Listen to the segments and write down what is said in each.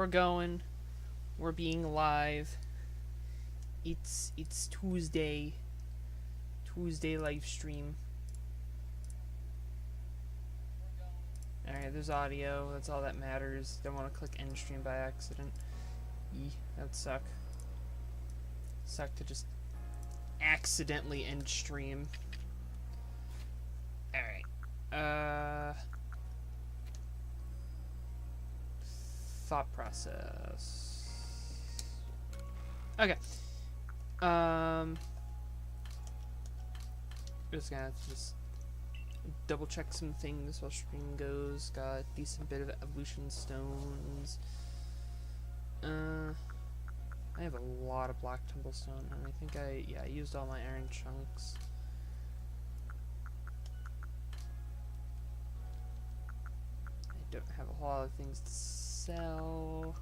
we're going. We're being live. It's Tuesday. Tuesday live stream. Alright, there's audio. That's all that matters. Don't want to click end stream by accident. That'd suck. Suck to just accidentally end stream. Alright. Thought process. Okay. Just gonna have to just double check some things while stream goes. Got a decent bit of evolution stones. I have a lot of black tumblestone, and I think I used all my iron chunks. I don't have a whole lot of things to sell.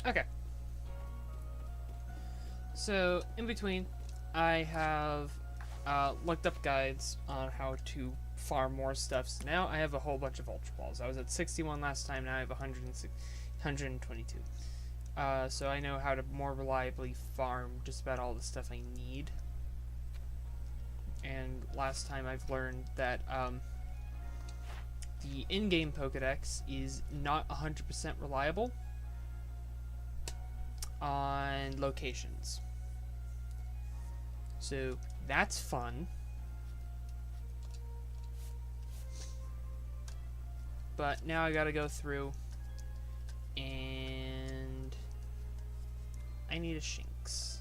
Okay. So, in between, I have looked up guides on how to farm more stuff. So now I have a whole bunch of Ultra Balls. I was at 61 last time, now I have 122. So I know how to more reliably farm just about all the stuff I need. And last time I've learned that the in-game Pokedex is not 100% reliable on locations. So that's fun. But now I gotta go through and I need a Shinx.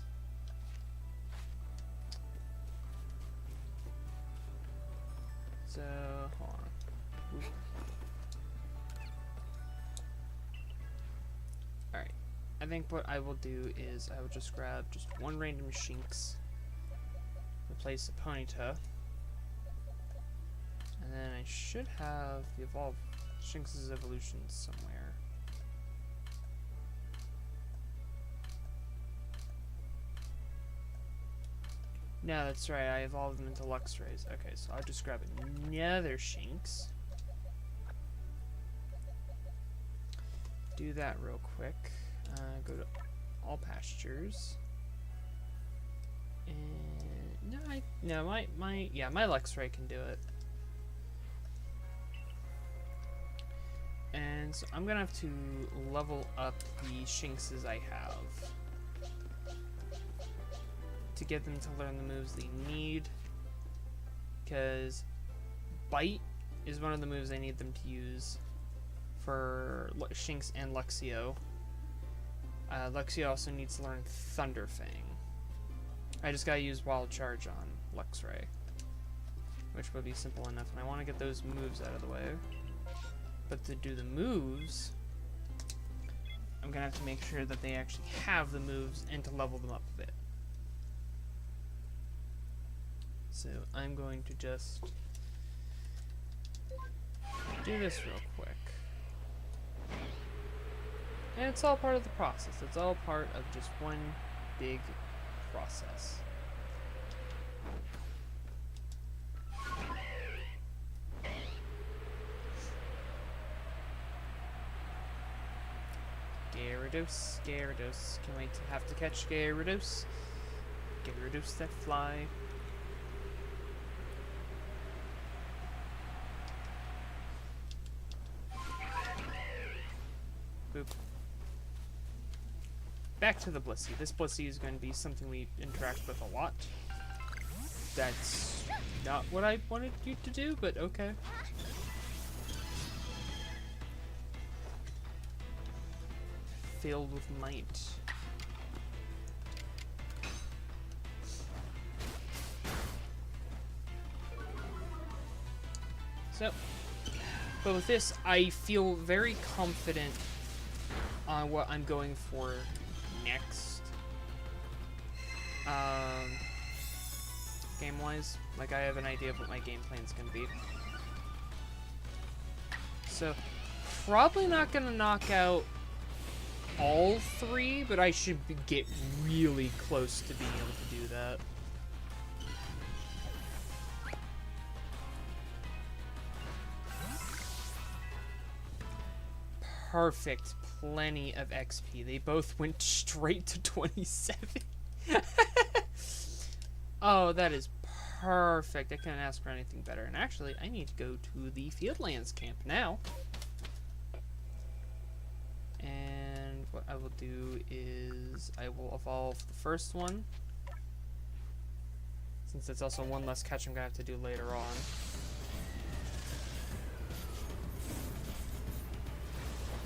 So hold on. Oof. Alright. I think what I will do is I will just grab just one random Shinx, replace a Ponyta, and then I should have the evolved Shinx's evolution somewhere. No, that's right, I evolved them into Luxrays. Okay, so I'll just grab another Shinx. Do that real quick. Go to all pastures. And my Luxray can do it. And so I'm gonna have to level up the Shinxes I have to get them to learn the moves they need, because Bite is one of the moves I need them to use for Shinx and Luxio. Luxio also needs to learn Thunder Fang. I just gotta use Wild Charge on Luxray, which would be simple enough, and I want to get those moves out of the way. But to do the moves, I'm gonna have to make sure that they actually have the moves and to level them up a bit. So I'm going to just do this real quick. And it's all part of the process. It's all part of just one big process. Gyarados, Gyarados. Can't wait to have to catch Gyarados. Gyarados that fly. Boop. Back to the Blissey. This Blissey is going to be something we interact with a lot. That's not what I wanted you to do, but okay. Filled with might. So, but with this, I feel very confident on what I'm going for next. Game-wise, like I have an idea of what my game plan's gonna be. So, probably not gonna knock out all three, but I should get really close to being able to do that. perfect. Plenty of XP. They both went straight to 27. Oh, that is perfect. I couldn't ask for anything better. And actually, I need to go to the Fieldlands camp now. And what I will do is I will evolve the first one. Since it's also one less catch I'm going to have to do later on.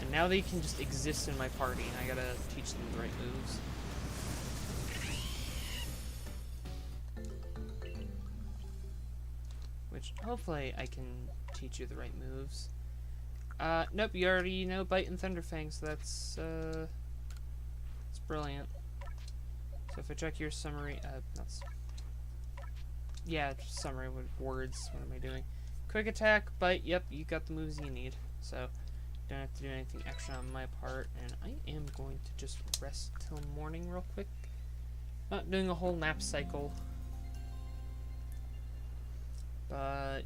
And now they can just exist in my party, and I gotta teach them the right moves. Which, hopefully, I can teach you the right moves. Nope, you already know Bite and Thunderfang, so that's brilliant. So if I check your summary, yeah, summary with words, what am I doing? Quick attack, bite, yep, you got the moves you need. So, don't have to do anything extra on my part, and I am going to just rest till morning real quick. Not doing a whole nap cycle. But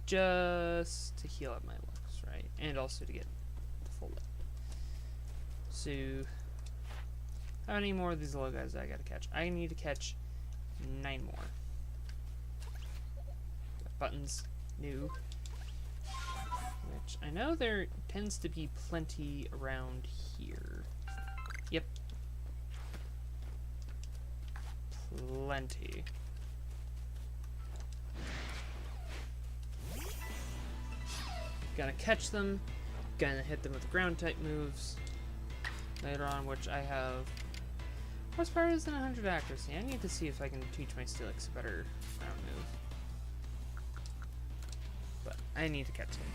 just to heal up my looks, right? And also to get the full lift. So, how many more of these little guys I gotta catch? I need to catch 9 more. Buttons, new. Which I know there tends to be plenty around here. Yep. Plenty. Gonna catch them, gonna hit them with ground type moves later on, which I have horsepower isn't 100 accuracy. I need to see if I can teach my Steelix a better ground move. But I need to catch them.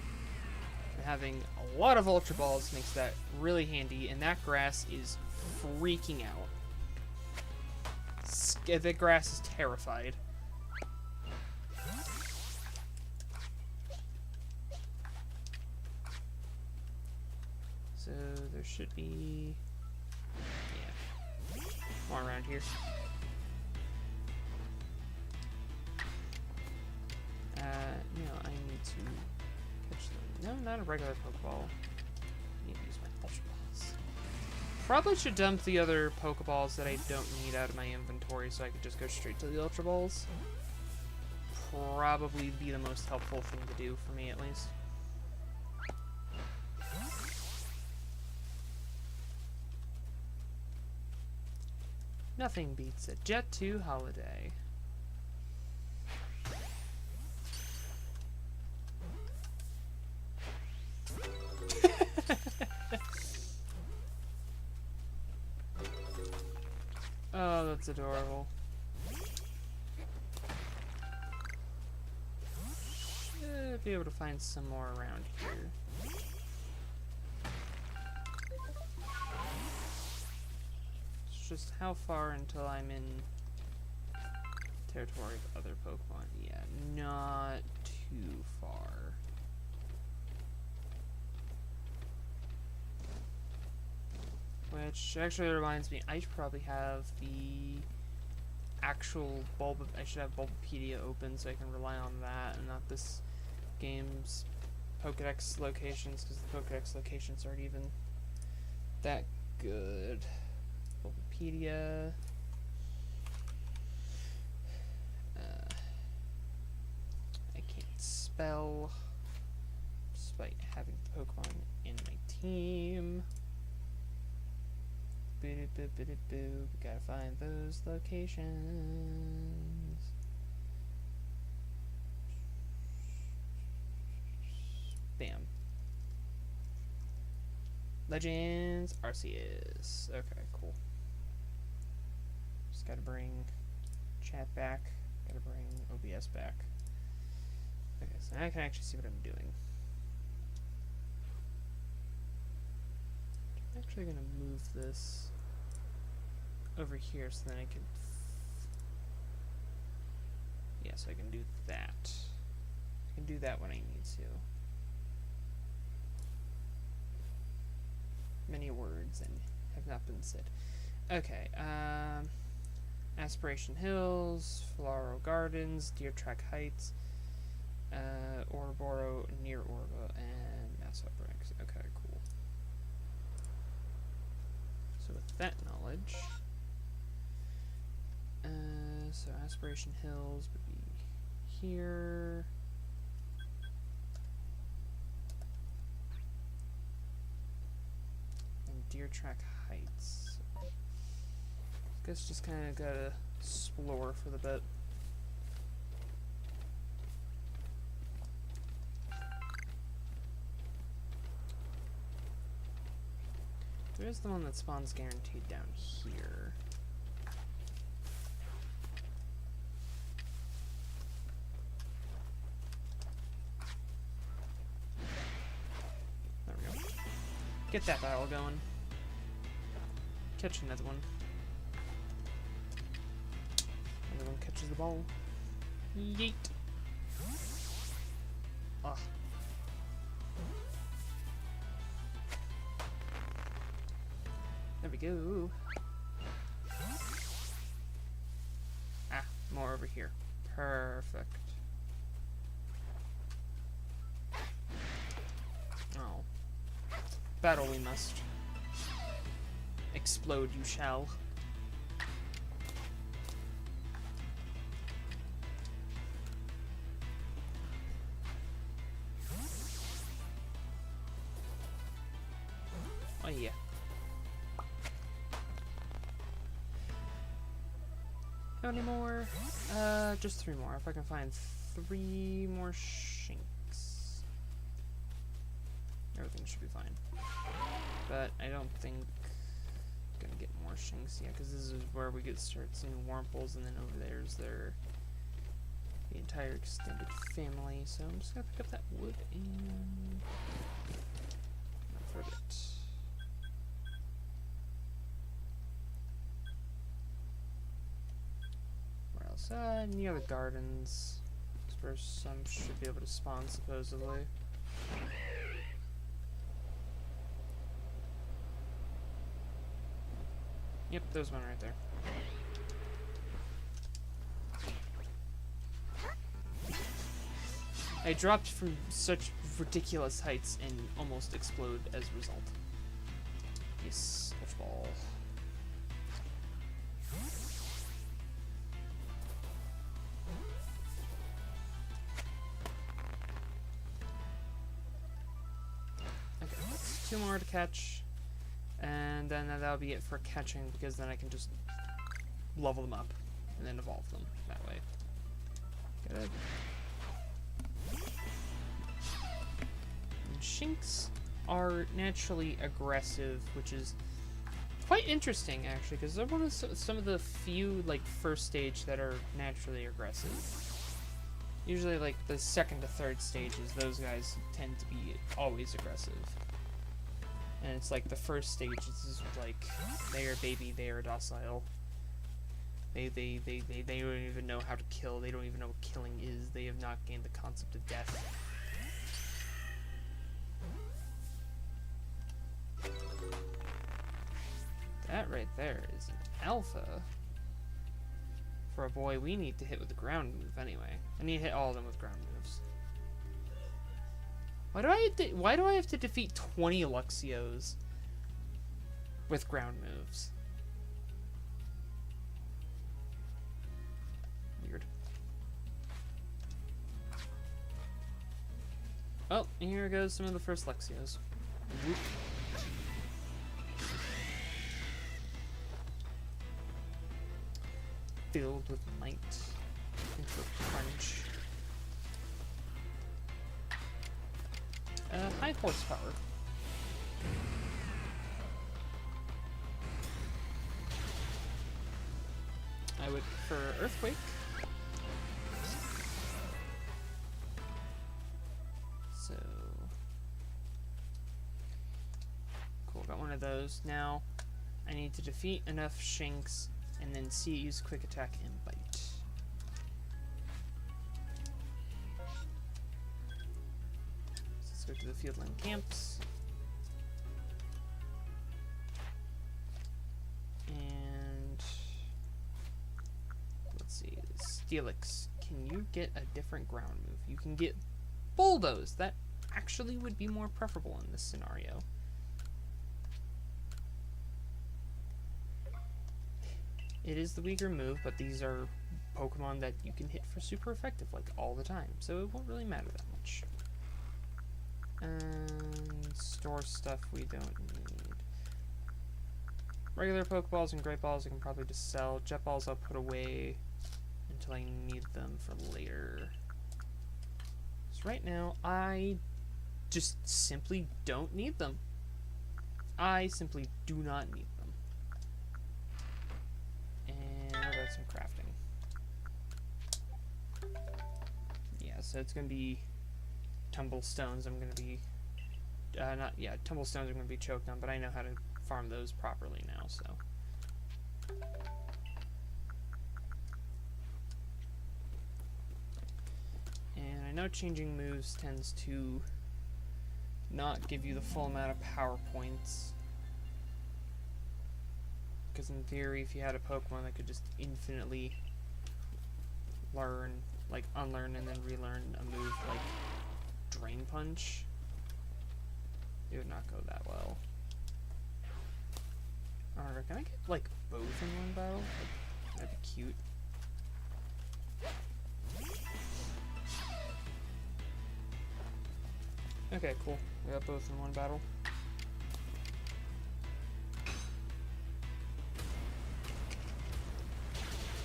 And having a lot of Ultra Balls makes that really handy, and that grass is freaking out. The grass is terrified. So there should be, yeah, more around here. No, I need to catch them. No, not a regular Pokeball. I need to use my Ultra Balls. Probably should dump the other Pokeballs that I don't need out of my inventory so I could just go straight to the Ultra Balls. Probably be the most helpful thing to do for me, at least. Nothing beats a Jet 2 holiday. Oh, that's adorable. Should be able to find some more around here. It's just how far until I'm in territory of other Pokemon? Yeah, not too far. Which actually reminds me, I should probably have the actual I should have Bulbapedia open so I can rely on that and not this game's Pokedex locations, because the Pokedex locations aren't even that good. Bulbapedia. I can't spell despite having the Pokemon in my team. Boo-doo-boo-boo-doo-boo. Gotta find those locations. Bam. Legends Arceus. Okay, cool. Just gotta bring chat back. Gotta bring OBS back. Okay, so now I can actually see what I'm doing. I'm actually gonna move this over here so then I can so I can do that. I can do that when I need to. Many words and have not been said. Okay, Aspiration Hills, Floral Gardens, Deer Track Heights, Ouroboros, near Orba, and Mass Bricks. Okay, cool. that knowledge. So Aspiration Hills would be here. And Deer Track Heights. So guess just kind of gotta explore for the bit. There's the one that spawns guaranteed down here. There we go. Get that battle going. Catch another one. Another one catches the ball. Yeet. Ugh. There we go. Ah, more over here. Perfect. Oh. Battle we must. Explode you shall. Oh yeah. How many more? Just 3 more. If I can find 3 more shinks, everything should be fine. But I don't think I'm gonna get more shinks yet, because this is where we get start seeing Wurmples, and then over there's the entire extended family. So I'm just gonna pick up that wood and for a bit. Near the gardens. That's where some should be able to spawn, supposedly. Yep, there's one right there. I dropped from such ridiculous heights and almost explode as a result. Yes, ball. Okay, 2 more to catch, and then that'll be it for catching, because then I can just level them up and then evolve them that way. Good. And Shinx are naturally aggressive, which is quite interesting actually, because they're one of some of the few like first stage that are naturally aggressive. Usually like the 2nd to 3rd stages, those guys tend to be always aggressive. And it's like the first stage is like they are baby, they are docile. They don't even know how to kill. They don't even know what killing is. They have not gained the concept of death. That right there is an alpha for a boy we need to hit with the ground move anyway. I need to hit all of them with ground moves. Why do I have to defeat 20 Luxios with ground moves? Weird. Well, here goes some of the first Luxios. Whoop. Filled with might into a punch. High horsepower. I would prefer Earthquake. So cool, got one of those. Now I need to defeat enough Shinx and then see it use Quick Attack and Bite. Let's go to the Fieldland Camps. And let's see, Steelix, can you get a different ground move? You can get Bulldoze. That actually would be more preferable in this scenario. It is the weaker move, but these are Pokemon that you can hit for super effective, like, all the time. So it won't really matter that much. And store stuff we don't need. Regular Pokeballs and Great Balls I can probably just sell. Jet Balls I'll put away until I need them for later. So right now, I just simply don't need them. I simply do not need them. And what about some crafting? Yeah, so it's going to be Tumblestones I'm going to be... Tumblestones I'm going to be choked on, but I know how to farm those properly now, so... And I know changing moves tends to not give you the full amount of power points. Because in theory, if you had a Pokemon that could just infinitely learn, like unlearn and then relearn a move like Drain Punch, it would not go that well. Alright, can I get like both in one battle? Like, that'd be cute. Okay, cool. We got both in one battle.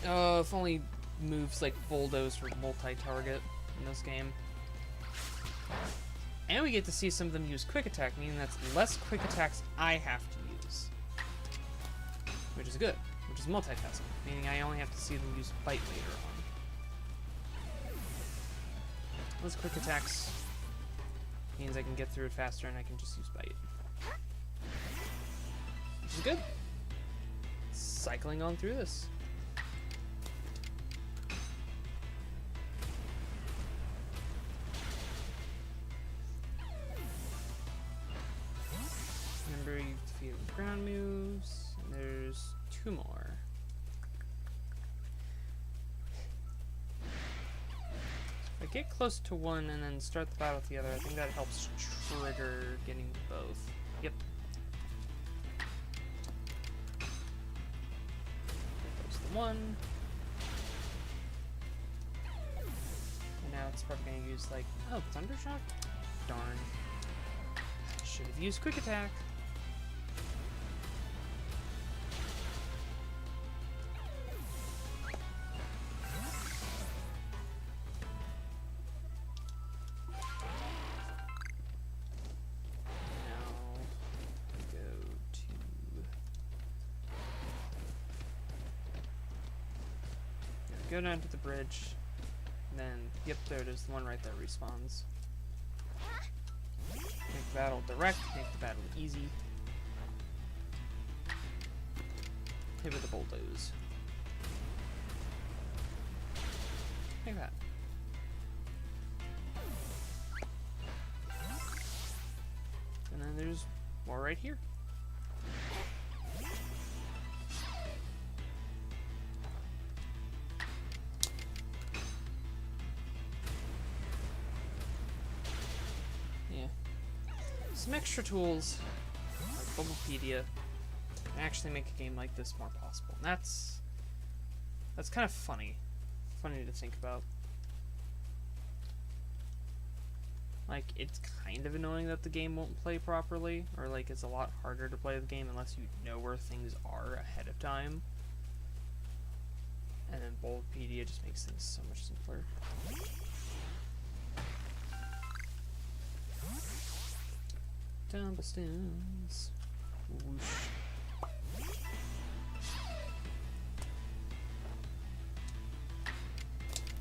If only moves like Bulldoze were multi-target in this game. And we get to see some of them use Quick Attack, meaning that's less Quick Attacks I have to use. Which is good. Which is multitasking, meaning I only have to see them use Bite later on. Less Quick Attacks means I can get through it faster and I can just use Bite. Which is good. Cycling on through this. Remember, you defeated ground moves, and there's 2 more. If I get close to one and then start the battle with the other, I think that helps trigger getting to both. Yep. There's the one. And now it's probably going to use, like, oh, Thundershock? Darn. Should have used Quick Attack. Go down to the bridge, and then, yep, there it is, the one right there respawns. Make the battle direct, make the battle easy. Hit with the Bulldoze. Like that. And then there's more right here. Some extra tools, like Bubblepedia, can actually make a game like this more possible. And that's kind of funny to think about. Like, it's kind of annoying that the game won't play properly, or like it's a lot harder to play the game unless you know where things are ahead of time. And then Bubblepedia just makes things so much simpler. Tumblestones. Whoosh.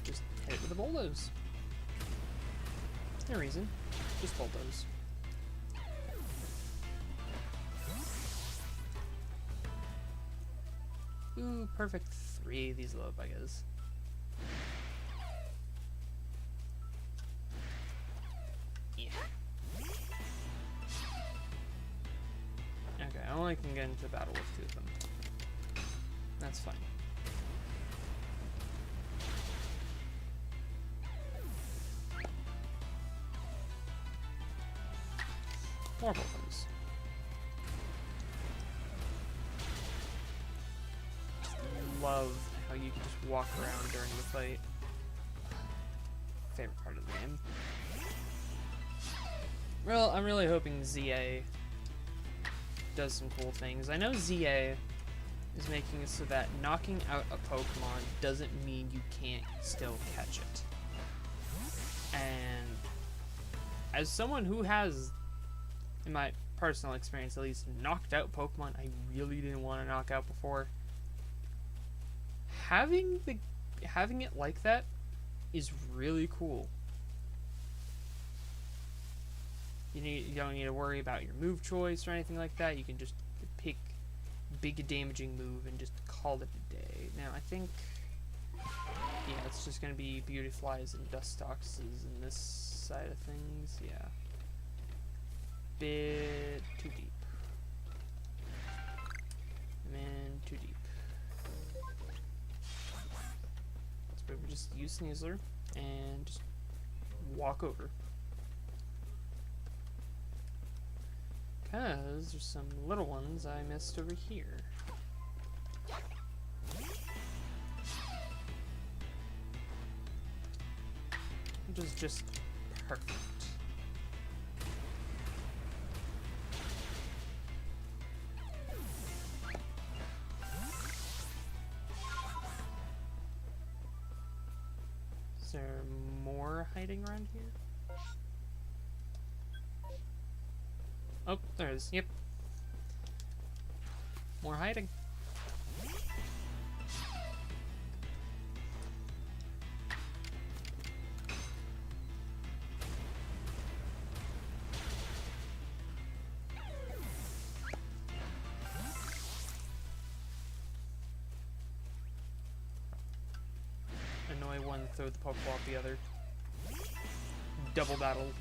Just hit it with a Bulldoze. No reason. Just Bulldoze. Ooh, perfect 3 of these little buggers. Yeah. Okay, I only can get into battle with 2 of them. That's fine. More Bulldoze. love how you can just walk around during the fight. Favorite part of the game. Well, I'm really hoping ZA does some cool things. I know ZA is making it so that knocking out a Pokemon doesn't mean you can't still catch it. And as someone who has, in my personal experience at least, knocked out Pokemon I really didn't want to knock out before, having it like that is really cool. You don't need to worry about your move choice or anything like that. You can just pick big damaging move and just call it a day. Now I think, yeah, it's just gonna be Beautiflies and Dustoxes in this side of things. Yeah, bit too deep. Man, too deep. So we just use Sneasler and just walk over. Because there's some little ones I missed over here. Which is just perfect. Is there more hiding around here? Oh, there it is. Yep. More hiding. Annoy one, throw the Pokeball at the other. Double battle.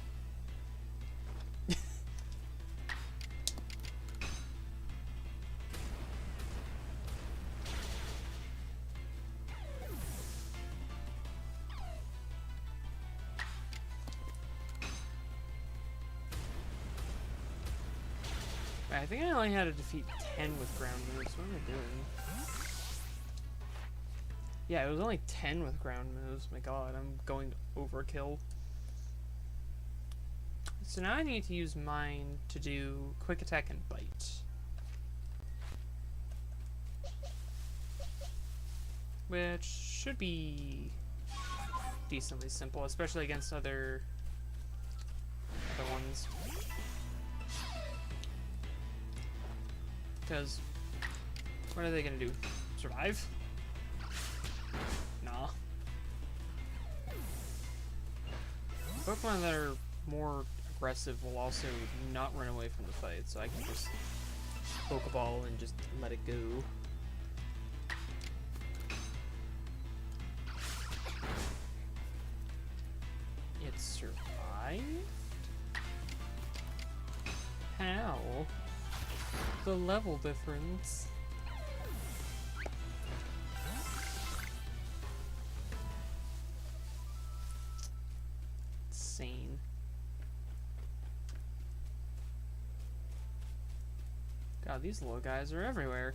I think I only had to defeat 10 with ground moves. What am I doing? Yeah, it was only 10 with ground moves. My god, I'm going overkill. So now I need to use mine to do Quick Attack and Bite. Which should be decently simple, especially against other ones. Because, what are they gonna do? Survive? Nah. Pokemon that are more aggressive will also not run away from the fight, so I can just Pokeball and just let it go. It survived? How? The level difference. Insane. God, these little guys are everywhere.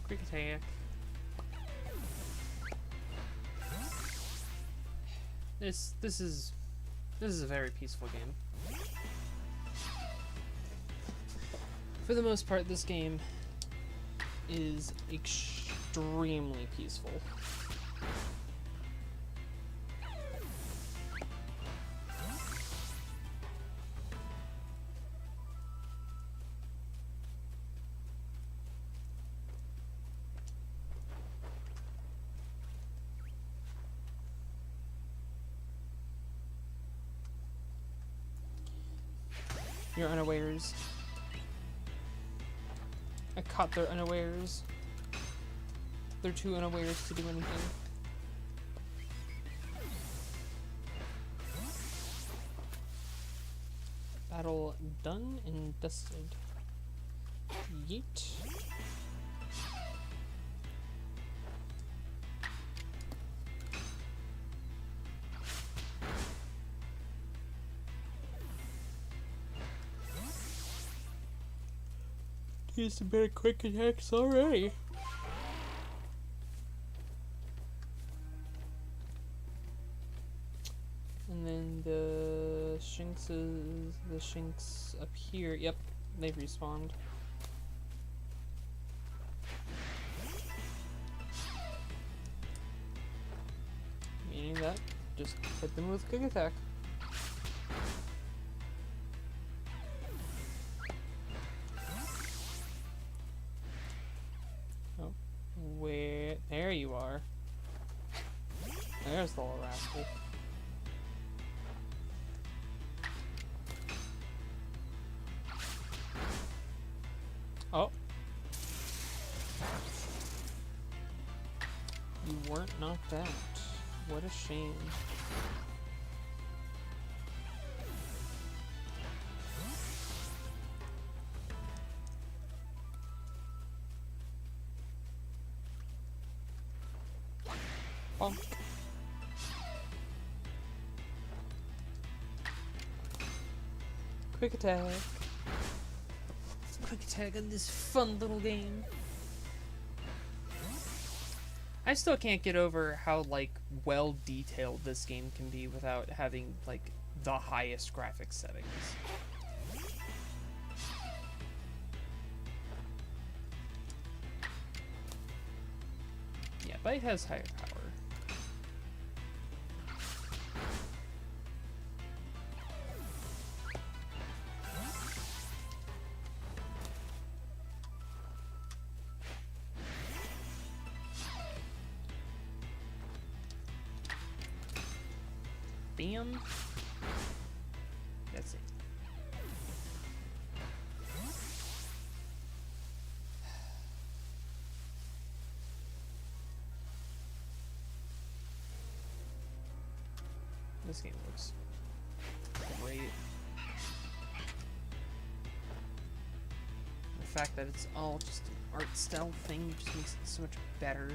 Quick attack. This is a very peaceful game. For the most part, this game is extremely peaceful. You're unawares. I caught their unawares. They're too unawares to do anything. Battle done and dusted. Yeet. use some better quick attacks already. And then the Shinx up here. Yep, they've respawned. Meaning that just hit them with quick attack. Oh, where? There you are. There's the little rascal. Oh. You weren't knocked out. What a shame. Bonk. Quick attack. Quick attack on this fun little game. I still can't get over how, like, well detailed this game can be without having, like, the highest graphics settings. Yeah, Bite has higher power. Bam. That's it. This game looks great. The fact that it's all just an art style thing just makes it so much better.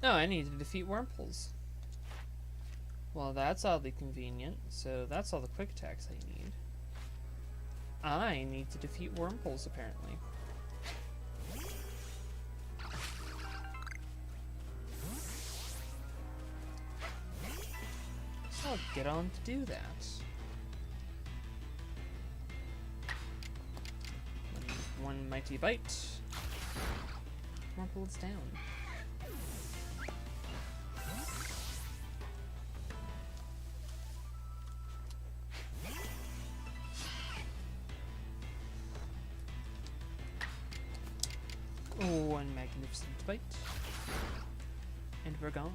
No, I need to defeat Wurmples. Well, that's oddly convenient, so that's all the quick attacks I need. I need to defeat Wurmples, apparently. So I'll get on to do that. One mighty bite. Wurmples down. One magnificent bite, and we're gone.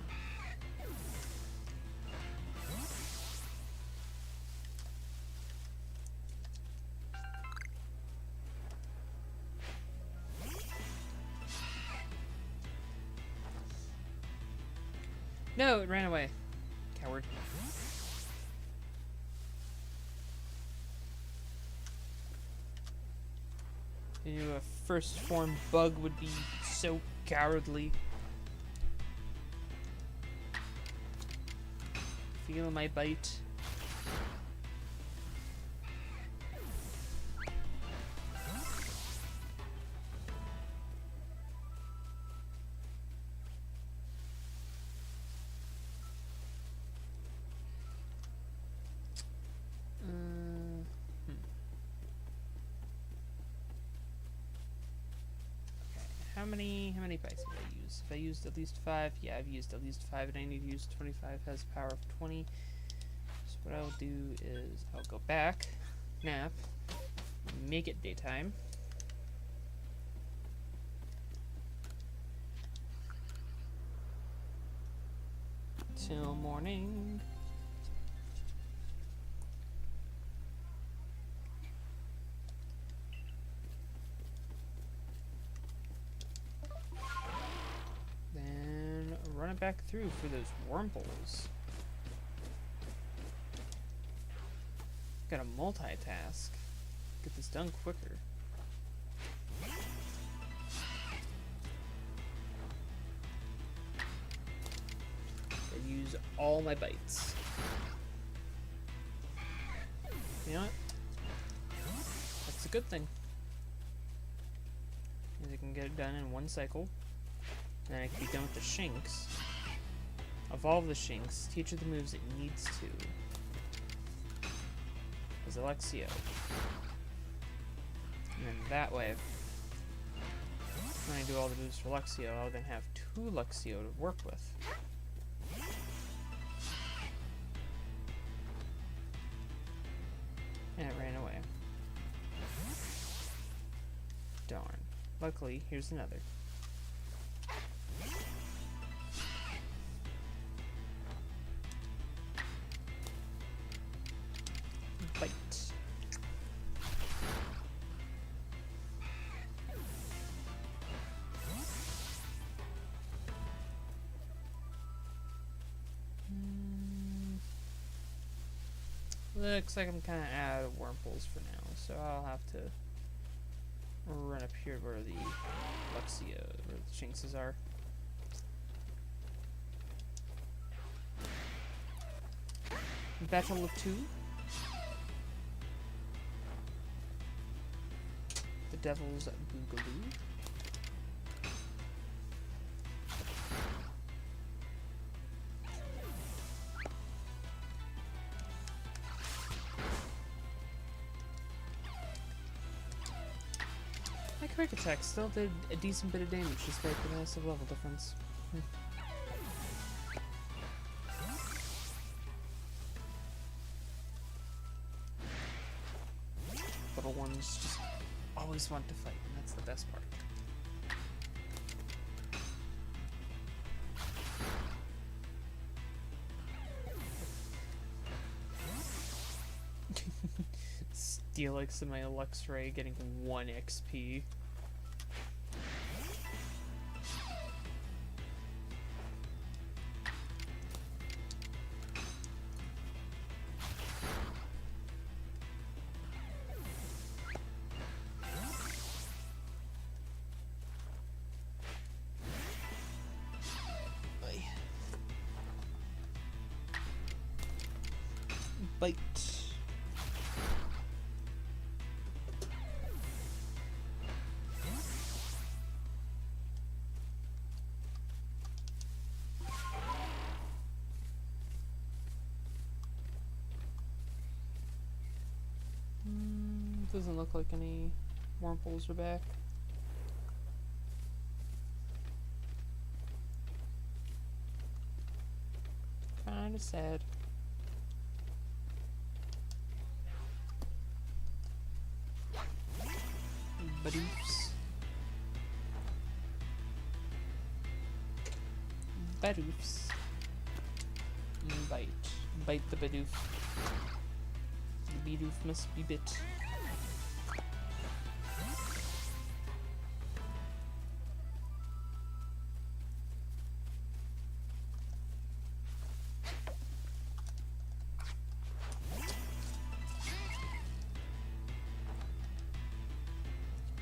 No, it ran away. Coward. I knew a first form bug would be so cowardly. Feel my bite. How many bites have I used? Have I used at least 5? Yeah, I've used at least 5, and I need to use 25. Has a power of 20. So what I'll do is I'll go back, nap, make it daytime. Till morning. Run it back through for those Wurmples. Gotta multitask. Get this done quicker. I use all my bites. You know what? That's a good thing. Because I can get it done in one cycle. And I can be done with the Shinx. Evolve the Shinx. Teach it the moves it needs to. As Alexio. And then that way, when I do all the moves for Luxio, I'll then have 2 Luxio to work with. And it ran away. Darn. Luckily, here's another. Bite. Looks like I'm kind of out of Wurmples for now, so I'll have to run up here where the Luxio, where the Shinxes are. Battle of 2. The Devil's Boogaloo. My quick attack still did a decent bit of damage despite the massive level difference. Little ones just always want to fight, and that's the best part. Steelix and my Luxray getting 1 XP. Bite. Doesn't look like any Wurmples are back. Kinda sad. Badoofs. Badoofs. Bite. Bite the Bidoof. The Bidoof must be bit.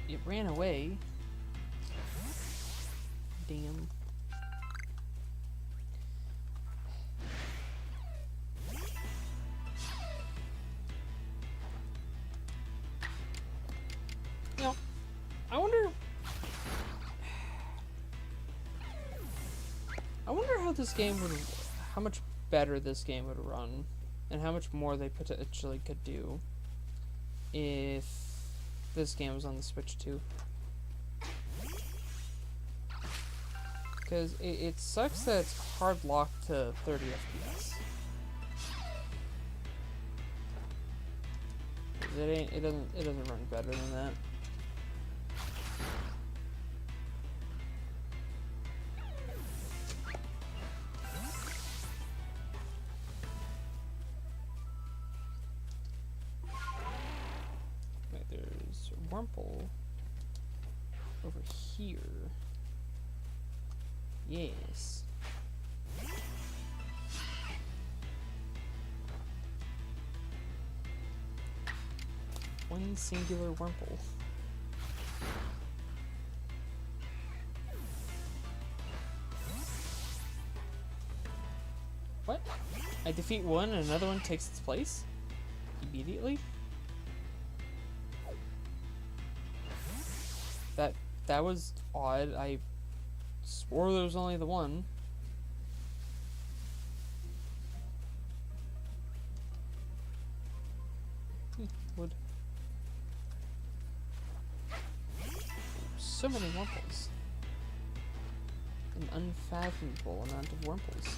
It ran away. Damn. You know, I wonder how this game would, how much better this game would run, and how much more they potentially could do if this game was on the Switch too. Because it sucks that it's hard locked to 30 FPS. It doesn't run better than that. Wait, there's a Wurmple over here. Yes. One singular Wurmple. What? I defeat one and another one takes its place immediately. That was odd. I swore there was only the one. Wood. So many Wurmples. An unfathomable amount of Wurmples.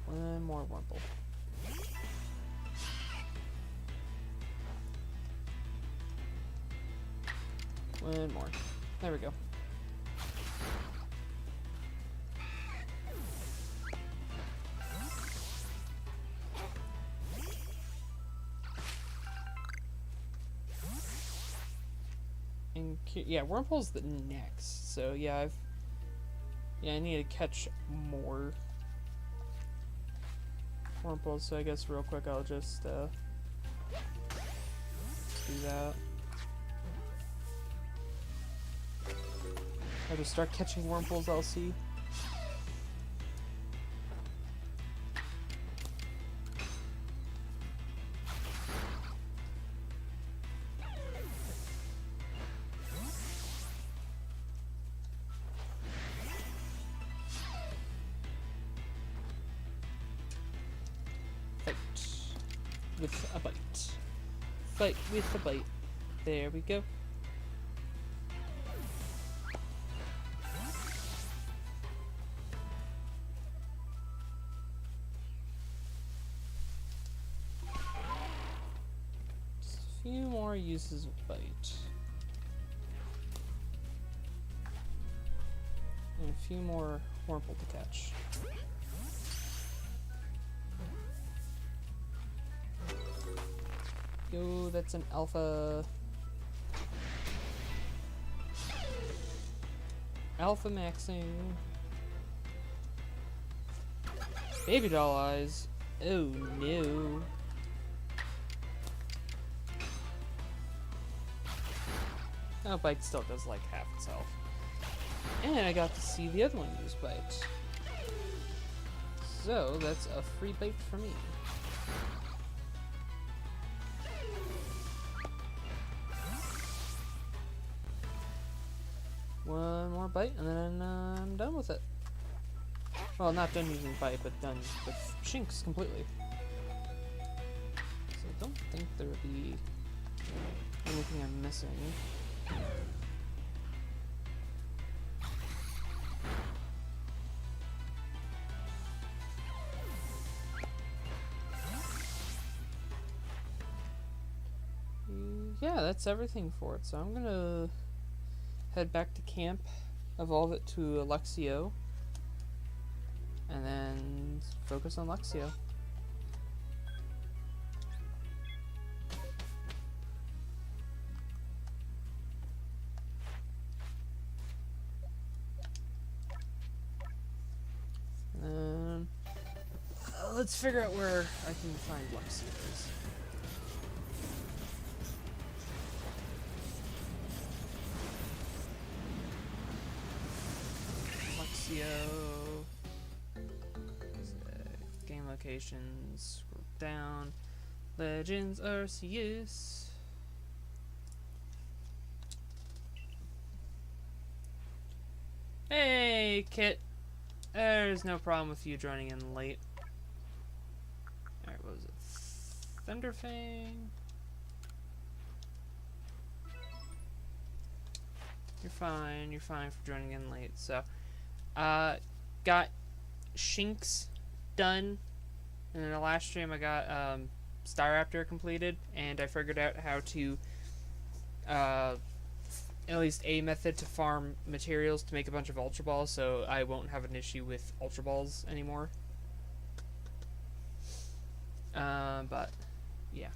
One more Wurmple. One more. There we go. And yeah, Wurmple's the next. So yeah, I need to catch more Wurmples. So I guess real quick I'll just do that. I'll just start catching Wurmples, I'll see. Fight with a bite. Fight with a bite. There we go. Few more uses of bite. And a few more Wurmple to catch. Yo, that's an alpha. Alpha maxing. Baby doll eyes. Oh no. Oh, bite still does like half its health. And I got to see the other one use bite. So that's a free bite for me. One more bite and then I'm done with it. Well, not done using bite, but done with Shinx completely. So I don't think there would be anything I'm missing. Yeah, that's everything for it. So I'm gonna head back to camp, evolve it to Luxio, and then focus on Luxio. Let's figure out where I can find Luxios. Luxio. Game locations. Scroll down. Legends Arceus. Hey, Kit. There's no problem with you joining in late. Alright, what was it? Thunderfang? You're fine for joining in late. So, got Shinx done. And in the last stream I got, Staraptor completed. And I figured out how to, at least a method to farm materials to make a bunch of Ultra Balls, so I won't have an issue with Ultra Balls anymore. But, yeah.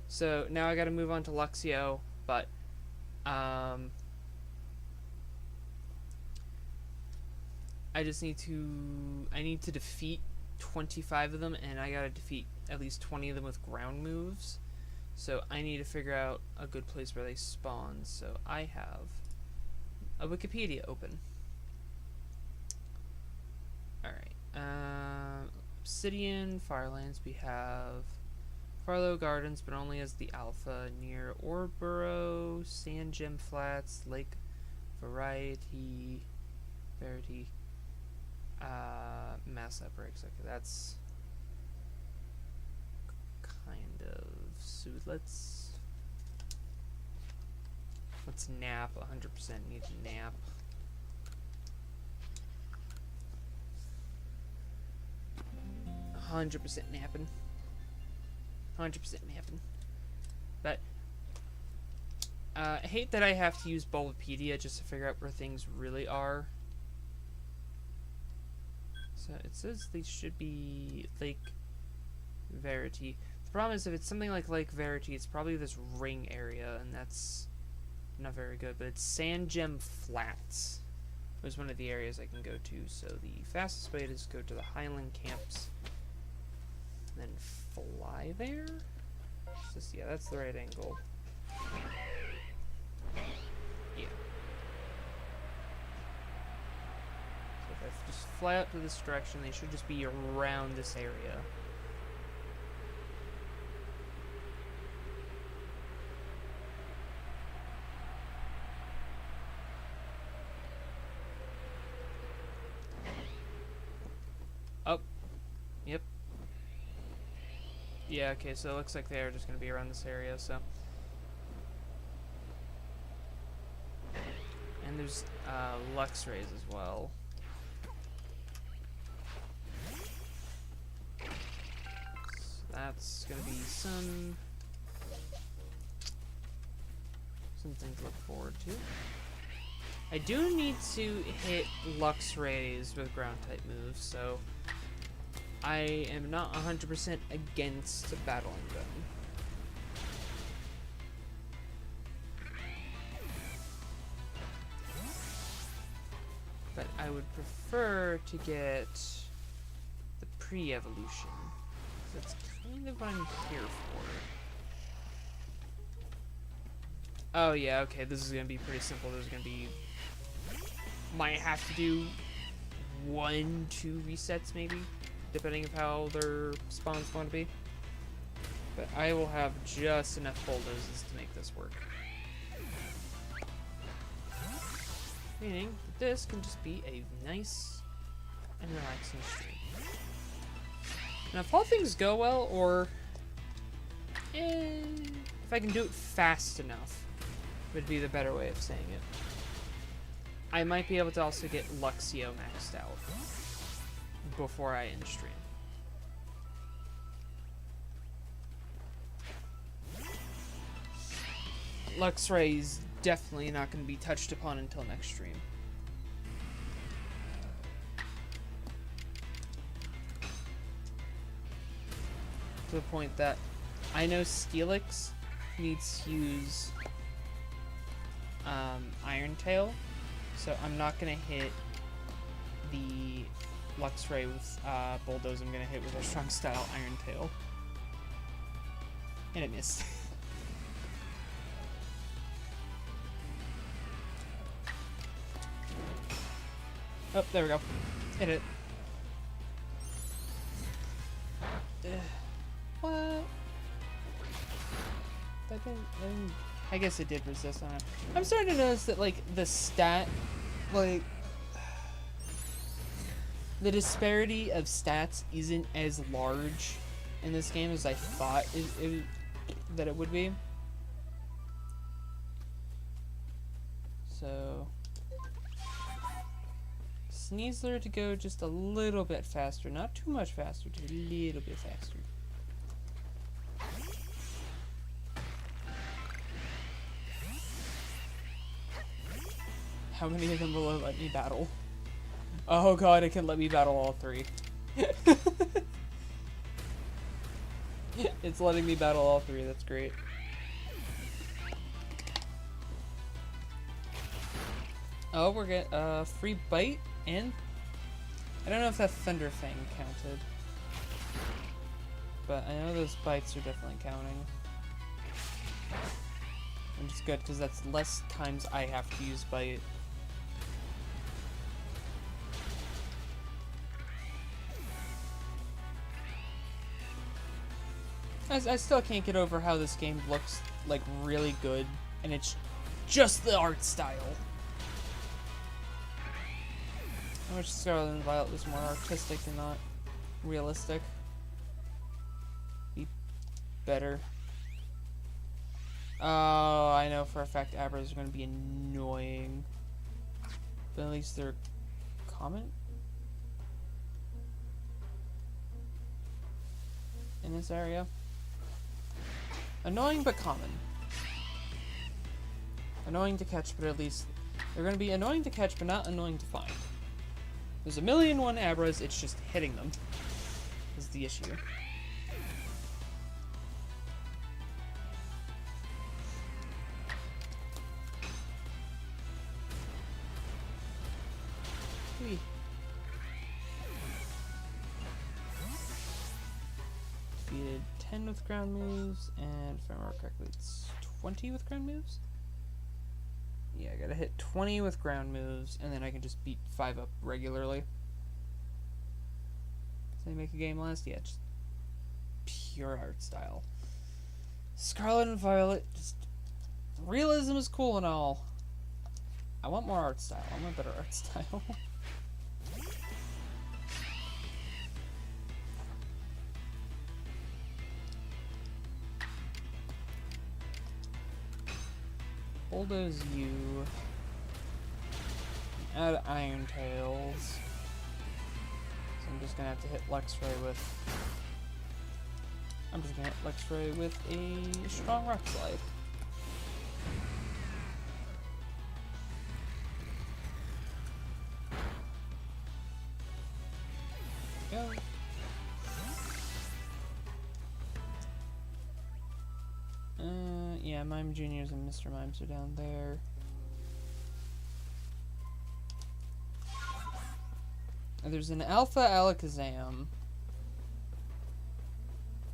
So, now I gotta move on to Luxio, but, I need to defeat 25 of them, and I gotta defeat at least 20 of them with ground moves. So I need to figure out a good place where they spawn. So I have a Wikipedia open. Alright. Obsidian, Firelands, we have Farlow Gardens, but only as the alpha, near Orboro, Sand Gem Flats, Lake Verity, Mass Outbreaks. Okay, that's kind of soothe. Let's nap. 100% need to nap. $100% napping. 100% napping. But I hate that I have to use Bulbapedia just to figure out where things really are. So it says they should be Lake Verity. The problem is if it's something like Lake Verity, it's probably this ring area, and that's not very good. But it's Sand Gem Flats. There's one of the areas I can go to. So the fastest way is go to the Highland Camps, and then fly there. Just, yeah, that's the right angle. Yeah. So if I just fly out to this direction, they should just be around this area. Oh. Yep. Yeah, okay, so it looks like they are just going to be around this area, so. And there's Lux Rays as well. So that's going to be something to look forward to. I do need to hit Lux Rays with ground type moves, so I am not 100% against battling them. But I would prefer to get the pre-evolution. That's kind of what I'm here for. Oh yeah, okay, this is going to be pretty simple. There's going to be... might have to do 1-2 resets maybe, depending on how their spawns want to be. But I will have just enough bulldozers to make this work. Meaning that this can just be a nice and relaxing stream. Now if all things go well, or if I can do it fast enough, would be the better way of saying it, I might be able to also get Luxio maxed out before I end stream. Luxray is definitely not going to be touched upon until next stream. To the point that I know Steelix needs to use Iron Tail, so I'm not going to hit the Luxray with Bulldoze. I'm going to hit with a Strong Style Iron Tail. And it missed. Oh, there we go. Hit it. What? I guess it did resist on it. I'm starting to notice that, like, the stat, like, the disparity of stats isn't as large in this game as I thought that it would be. So, Sneasler to go just a little bit faster, not too much faster, just a little bit faster. How many of them will it let me battle? Oh god, it can let me battle all three. It's letting me battle all three, that's great. Oh, we're getting free bite, and I don't know if that Thunder Fang counted, but I know those bites are definitely counting. And it's good because that's less times I have to use bite. I still can't get over how this game looks, like, really good, and it's just the art style. I wish Scarlet and Violet was more artistic and not realistic. Be better. Oh, I know for a fact Abras are going to be annoying. But at least they're common in this area. Annoying but common. Annoying to catch, but at least they're going to be annoying to catch, but not annoying to find. There's 1,000,001 Abras, it's just hitting them is the issue. Whee. Defeated 10 with ground moves, and if I remember correctly, it's 20 with ground moves? Yeah, I gotta hit 20 with ground moves, and then I can just beat 5 up regularly. Does they make a game last? Yeah, just pure art style. Scarlet and Violet, just realism is cool and all. I want more art style. I want better art style. Bulldoze you. Add Iron Tails. So I'm just gonna have to hit Luxray with. I'm just gonna hit Luxray with a strong Rock Slide. Go. Yeah, Mime Juniors and Mr. Mimes are down there. And there's an Alpha Alakazam,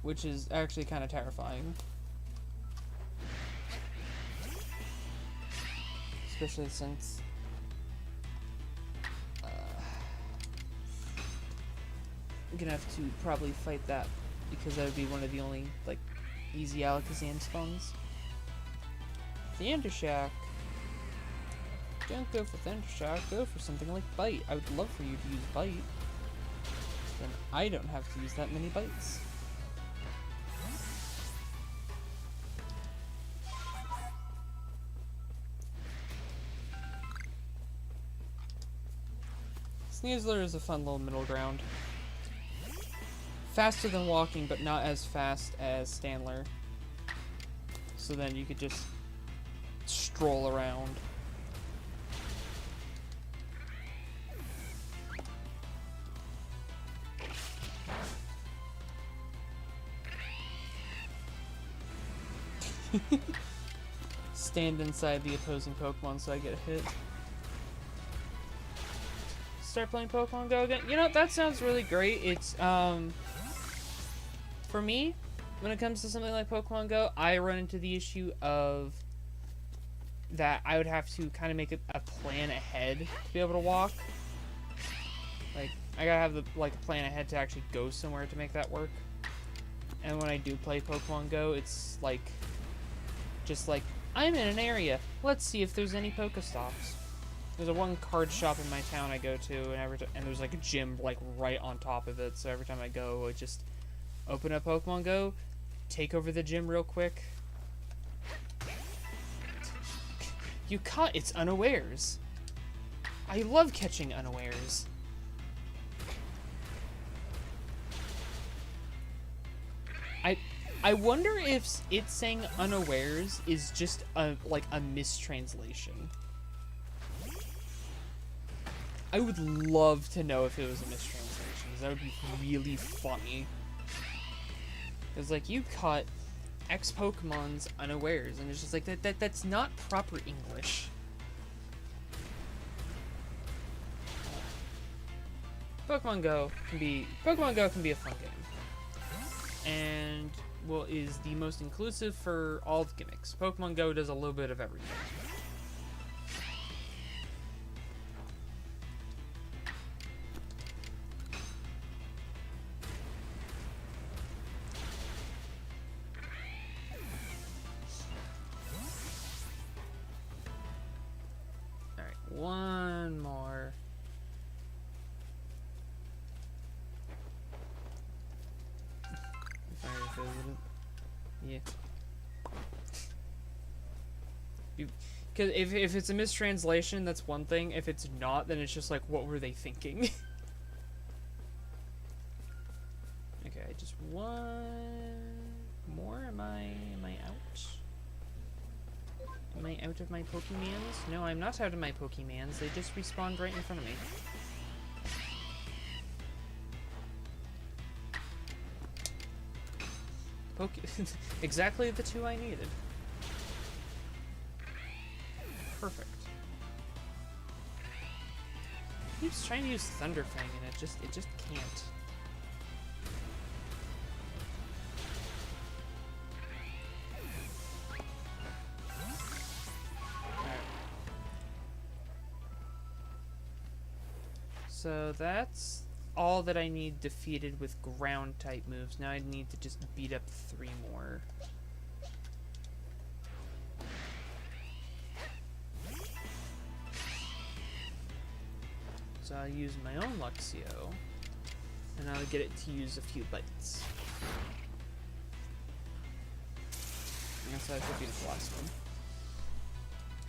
which is actually kind of terrifying. Especially since I'm gonna have to probably fight that because that would be one of the only, like, easy Alakazam spawns. Thundershock. Don't go for Thundershock, go for something like Bite. I would love for you to use Bite. Then I don't have to use that many bites. Sneasler is a fun little middle ground. Faster than walking, but not as fast as Stanler. So then you could just stroll around. Stand inside the opposing Pokemon so I get a hit. Start playing Pokemon Go again? You know, that sounds really great. It's, for me, when it comes to something like Pokemon Go, I run into the issue of that I would have to kind of make a plan ahead to be able to walk. Like, I gotta have the, like, plan ahead to actually go somewhere to make that work. And when I do play Pokemon Go, it's like, just like, I'm in an area. Let's see if there's any Pokestops. There's a one card shop in my town I go to, and there's like a gym like right on top of it. So every time I go, I just open up Pokemon Go, take over the gym real quick. You caught its unawares. I love catching unawares. I wonder if it saying unawares is just a mistranslation. I would love to know if it was a mistranslation, because that would be really funny. Because, like, you caught X Pokemon's unawares, and it's just like, that's not proper English. Pokemon Go can be a fun game. And is the most inclusive for all the gimmicks. Pokemon Go does a little bit of everything. Alright, one more. Yeah. Because if it's a mistranslation, that's one thing. If it's not, then it's just like, what were they thinking? Okay, just one more. Am I out? Am I out of my Pokemans? No, I'm not out of my Pokemans. They just respawned right in front of me. Exactly the two I needed. Perfect. Keeps trying to use Thunderfang and it just can't. Alright. So that's all that I need defeated with ground type moves. Now I need to just beat up 3 more. So I'll use my own Luxio, and I'll get it to use a few bites. I guess I should be the last one.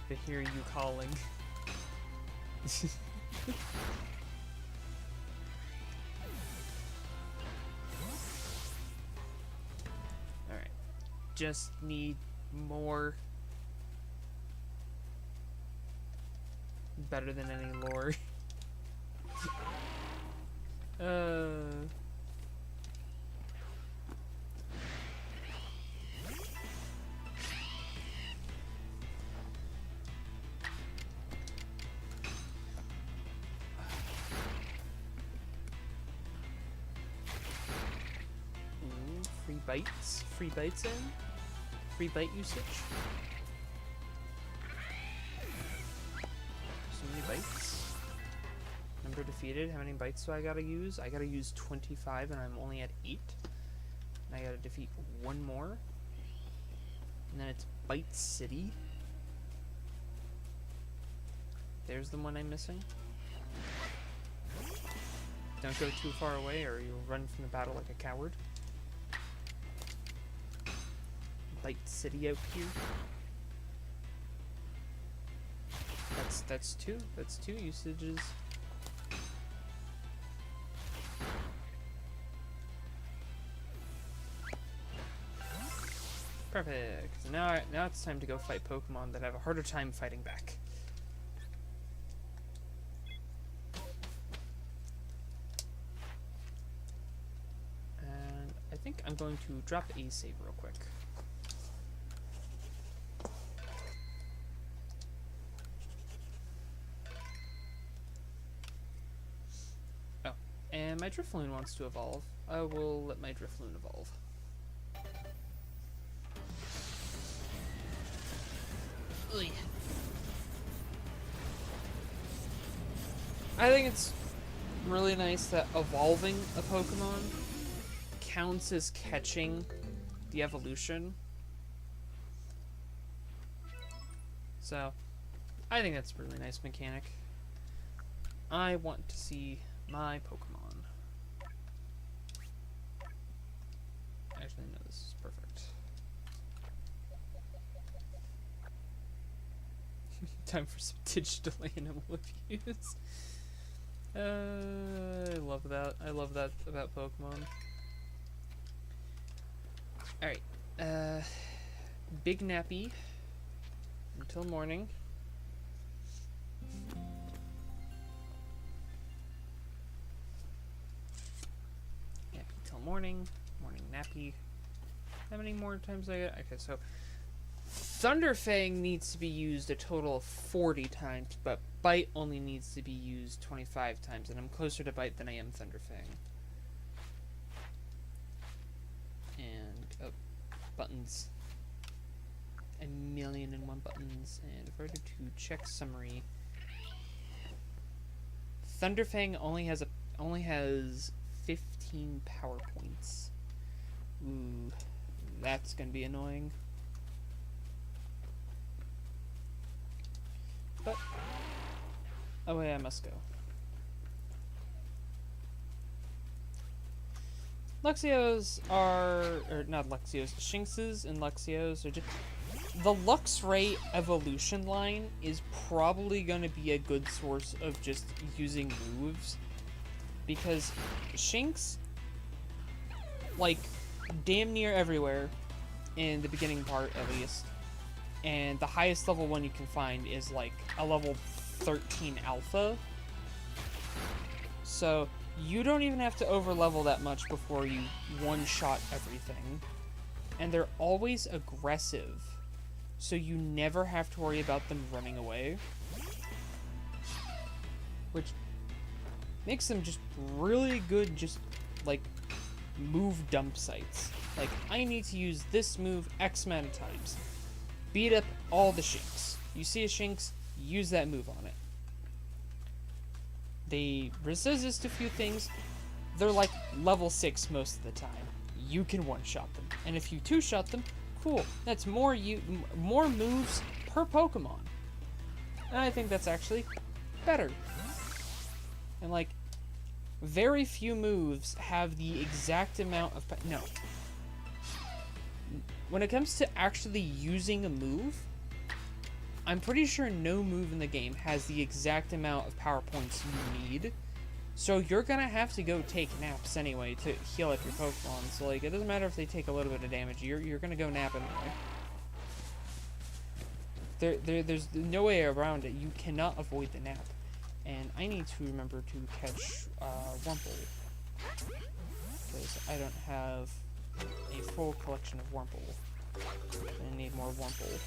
To hear you calling. Just need more. Better than any lore. Free bites. Free bites in. Free bite usage. So many bites. Number defeated. How many bites do I gotta use? I gotta use 25 and I'm only at 8. And I gotta defeat 1 more. And then it's Bite City. There's the one I'm missing. Don't go too far away or you'll run from the battle like a coward. Bite City out here. That's 2. That's 2 usages. Perfect. Now it's time to go fight Pokemon that have a harder time fighting back. And I think I'm going to drop a save real quick. And my Drifloon wants to evolve. I will let my Drifloon evolve. Ugh. I think it's really nice that evolving a Pokemon counts as catching the evolution. So, I think that's a really nice mechanic. I want to see my Pokemon. Actually, no, this is perfect. Time for some digital animal abuse. I love that. I love that about Pokemon. Alright. Big nappy. Until morning. Morning nappy. How many more times I get? Okay, so Thunderfang needs to be used a total of 40 times, but Bite only needs to be used 25 times, and I'm closer to Bite than I am Thunderfang. And buttons. A million and one buttons. And if I were to check summary, Thunderfang only has 15 power points. Ooh, that's gonna be annoying. But away I must go. Luxios or not Luxios, Shinxes and Luxios are just... The Luxray evolution line is probably going to be a good source of just using moves. Because Shinx, like, damn near everywhere, in the beginning part at least, and the highest level one you can find is like a level 13 alpha. So you don't even have to overlevel that much before you one-shot everything. And they're always aggressive, so you never have to worry about them running away. Which makes them just really good, just like move dump sites. Like, I need to use this move X amount of times. Beat up all the Shinx. You see a Shinx, use that move on it. They resist a few things. They're like level 6 most of the time. You can one-shot them. And if you two-shot them, cool. That's more moves per Pokemon. And I think that's actually better. And like, very few moves have the exact amount of... No. When it comes to actually using a move, I'm pretty sure no move in the game has the exact amount of power points you need. So you're gonna have to go take naps anyway to heal up your Pokemon. So like, it doesn't matter if they take a little bit of damage, you're gonna go nap anyway. There's no way around it. You cannot avoid the nap. And I need to remember to catch Wurmple, because I don't have a full collection of Wurmple. I need more Wurmple.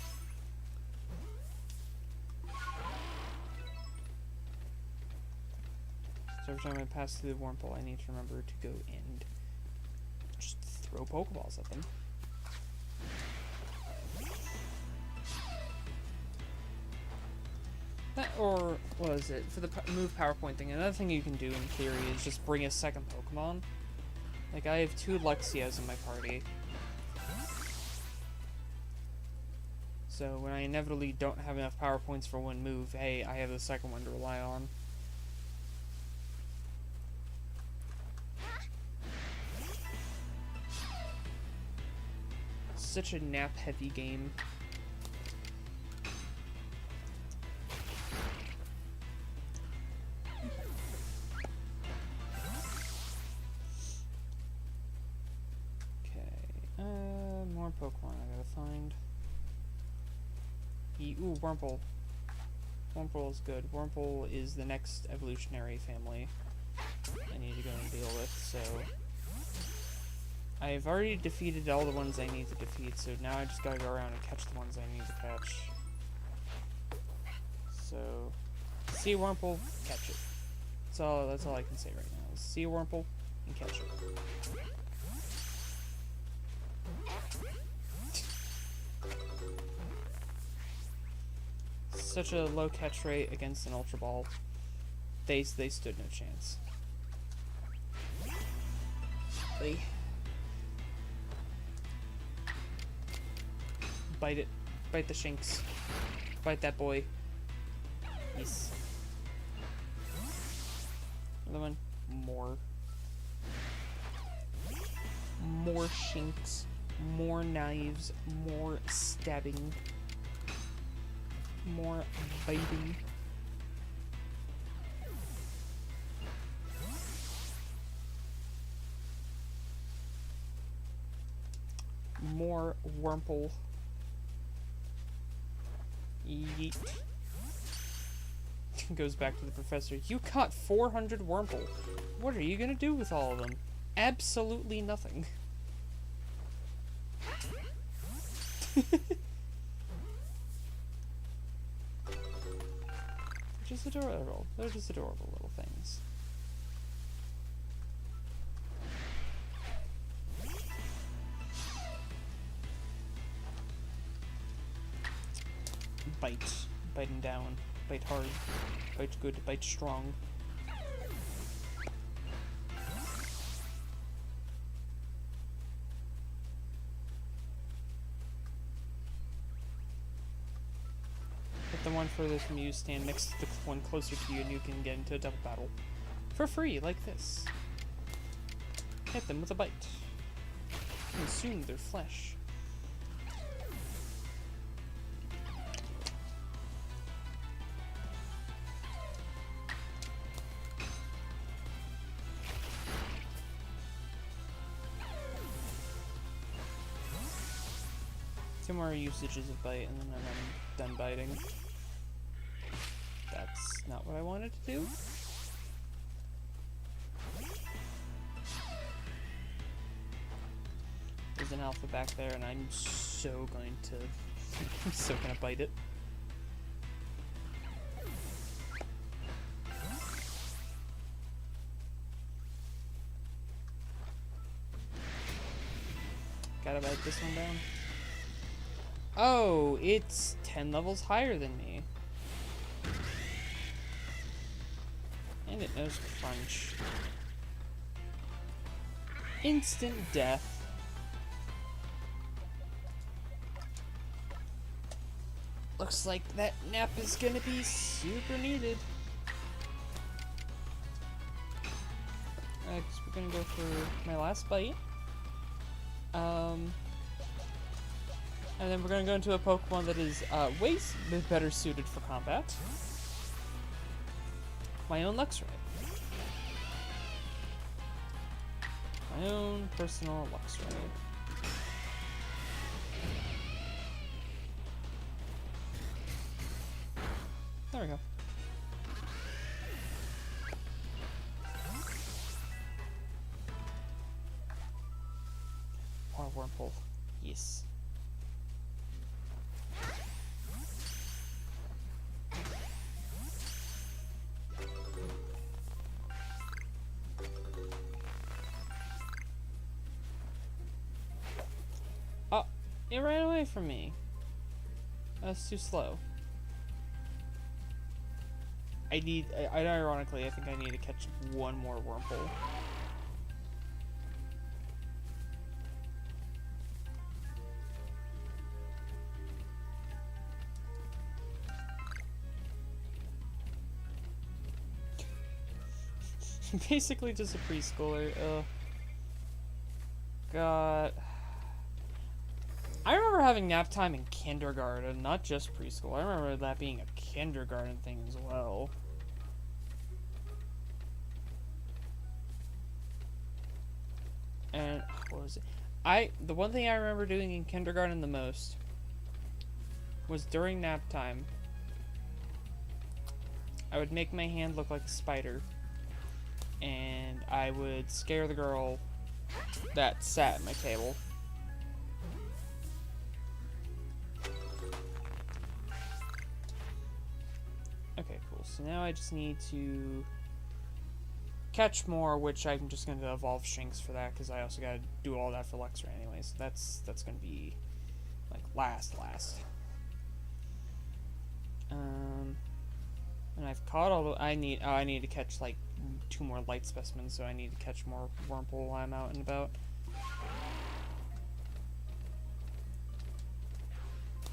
So every time I pass through the Wurmple, I need to remember to go and just throw Pokeballs at them. That, or what is it? For the move PowerPoint thing, another thing you can do in theory is just bring a second Pokemon. Like, I have 2 Luxias in my party. So when I inevitably don't have enough power points for one move, hey, I have the second one to rely on. Such a nap-heavy game. More Pokemon I gotta find. Ooh, Wurmple. Wurmple is good. Wurmple is the next evolutionary family I need to go and deal with, so... I've already defeated all the ones I need to defeat, so now I just gotta go around and catch the ones I need to catch. So... see a Wurmple, catch it. That's all I can say right now. See a Wurmple, and catch it. Such a low catch rate against an Ultra Ball. They stood no chance. Bite it. Bite the Shinx. Bite that boy. Yes. Another one. More. More Shinx. More knives. More stabbing. More biting. More Wurmple. Yeet. Goes back to the professor. You caught 400 Wurmple. What are you gonna do with all of them? Absolutely nothing. Just adorable. They're just adorable little things. bite. Biting down. Bite hard. Bite good. Bite strong. Hit the one furthest from you, stand next to the one closer to you, and you can get into a double battle. For free, like this. Hit them with a bite. Consume their flesh. Two more usages of bite, and then I'm done biting. That's not what I wanted to do. There's an alpha back there, and I'm so going to... I'm so gonna bite it. Gotta bite this one down. Oh, it's 10 levels higher than me. And it knows crunch. Instant death. Looks like that nap is gonna be super needed. Alright, so we're gonna go for my last bite. And then we're gonna go into a Pokemon that is way better suited for combat. My own Luxray. My own personal Luxray. There we go. More Wormhole. Yes. Oh, it ran away from me. That's too slow. Ironically, I think I need to catch one more Wormhole. Basically just a preschooler. God. I remember having nap time in kindergarten, not just preschool. I remember that being a kindergarten thing as well. And what was it? The one thing I remember doing in kindergarten the most was during nap time. I would make my hand look like a spider, and I would scare the girl that sat at my table. Okay, cool. So now I just need to catch more, which I'm just going to evolve Shinx for that, because I also got to do all that for Luxray anyway, so that's going to be, like, last. And I've caught all the... I need to catch, like, 2 more light specimens, so I need to catch more Wurmple while I'm out and about.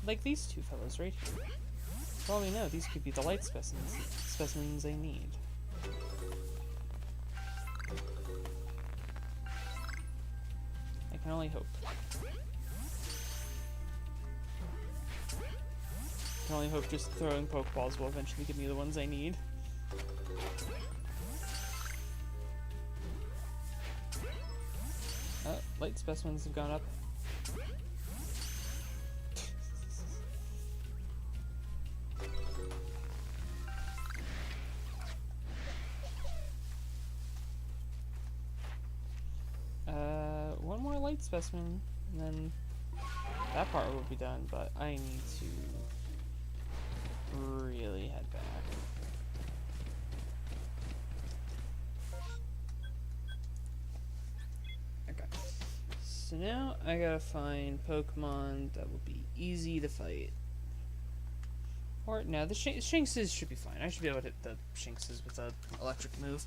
Like these two fellows right here. For all we know, these could be the light specimens they need. I can only hope. I can only hope just throwing Pokeballs will eventually give me the ones I need. Light specimens have gone up. One more light specimen, and then that part will be done, but I need to really head back. Okay. So now I gotta find Pokemon that will be easy to fight. Or, no, the Shinxes should be fine. I should be able to hit the Shinxes with an electric move.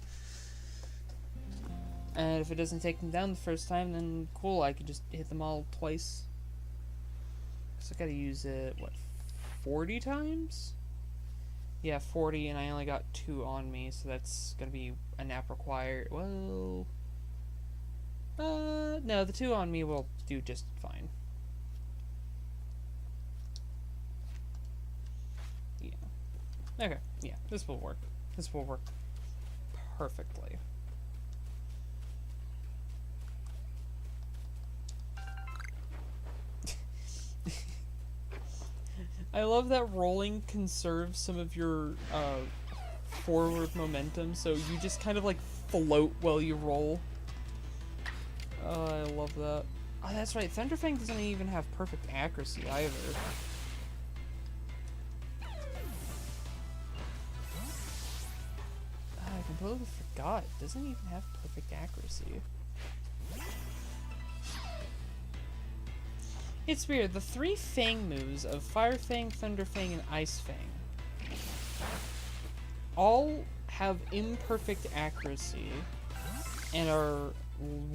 And if it doesn't take them down the first time, then cool, I could just hit them all twice. So I gotta use it, what, 40 times? Yeah, 40, and I only got 2 on me, so that's gonna be a nap required. Well... no, the 2 on me will do just fine. Yeah. Okay, yeah, this will work. This will work perfectly. I love that rolling conserves some of your forward momentum, so you just kind of like float while you roll. Oh, I love that. Oh, that's right. Thunderfang doesn't even have perfect accuracy either. I completely forgot. It doesn't even have perfect accuracy. It's weird. The 3 Fang moves of Fire Fang, Thunder Fang, and Ice Fang all have imperfect accuracy and are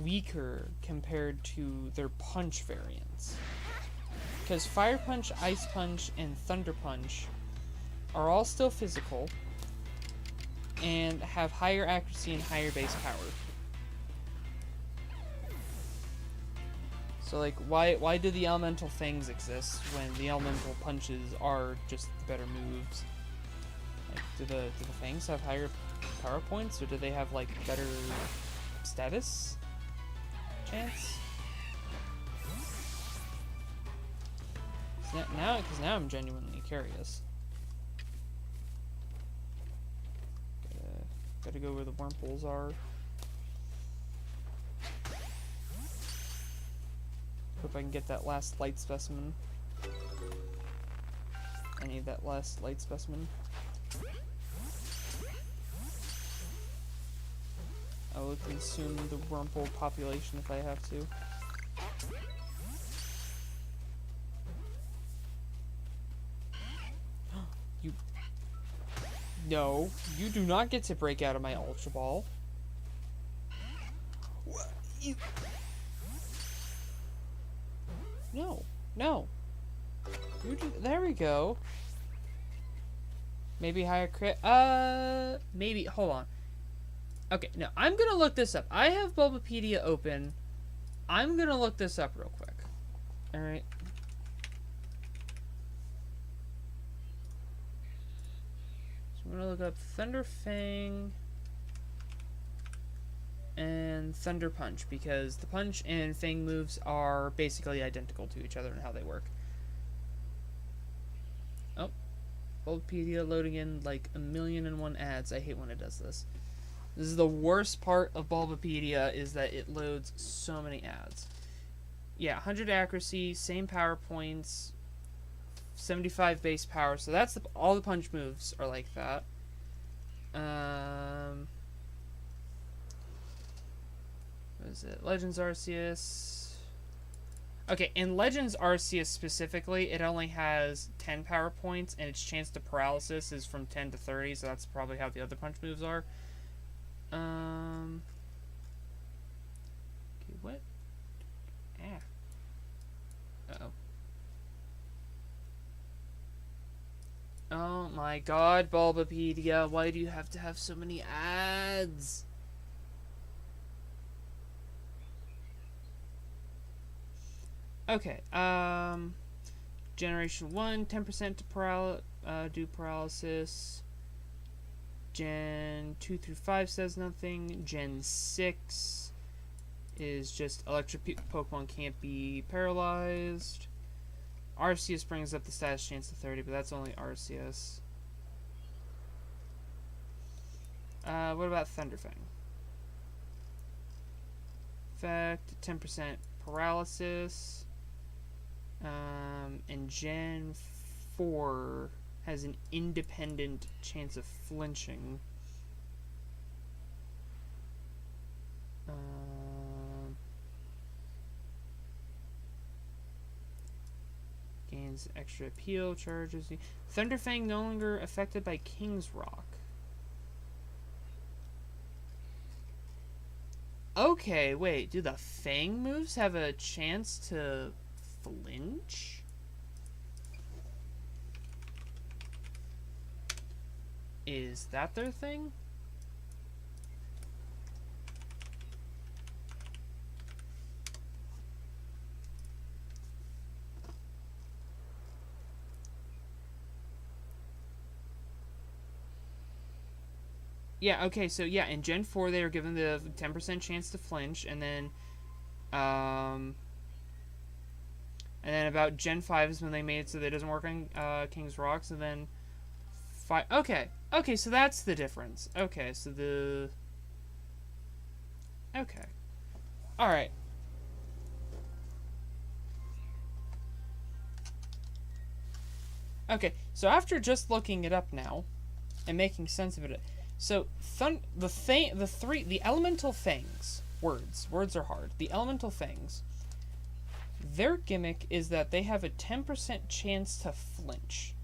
weaker compared to their punch variants. Because Fire Punch, Ice Punch, and Thunder Punch are all still physical and have higher accuracy and higher base power. So, like, why do the elemental things exist when the elemental punches are just the better moves? Like, do the things have higher power points, or do they have, like, better status chance? Because now I'm genuinely curious. Gotta go where the Wurmples are. Hope I can get that last light specimen. I need that last light specimen. I will consume the Wurmple population if I have to. You... No, you do not get to break out of my Ultra Ball. What? You... No, no. There we go. Maybe higher crit. Maybe. Hold on. Okay, no, I'm gonna look this up. I have Bulbapedia open. I'm gonna look this up real quick. Alright. So I'm gonna look up Thunderfang and Thunder Punch, because the Punch and Fang moves are basically identical to each other and how they work. Oh. Bulbapedia loading in like 1,000,001 ads. I hate when it does this. This is the worst part of Bulbapedia, is that it loads so many ads. Yeah, 100 accuracy, same power points, 75 base power. So that's all the Punch moves are like that. What is it? Legends Arceus. Okay, in Legends Arceus specifically, it only has 10 power points, and its chance to paralysis is from 10 to 30, so that's probably how the other Punch moves are. Okay, what? Ah. Uh-oh. Oh my god, Bulbapedia, why do you have to have so many ads? Okay, Generation 1, 10% to do paralysis. Gen 2 through 5 says nothing. Gen 6 is just electric Pokemon can't be paralyzed. Arceus brings up the status chance to 30, but that's only Arceus. What about Thunderfang? Effect, 10% paralysis. And Gen 4 has an independent chance of flinching. Gains gains extra appeal, charges. Thunderfang no longer affected by King's Rock. Okay, wait. Do the Fang moves have a chance to flinch? Is that their thing? Yeah, okay, so yeah, in Gen 4 they were given the 10% chance to flinch, and then about Gen 5 is when they made it so that it doesn't work on King's Rocks, and then okay, so that's the difference. Okay, so okay. Alright. Okay, so after just looking it up now, and making sense of it, so the elemental fangs, words are hard. The elemental fangs, their gimmick is that they have a 10% chance to flinch,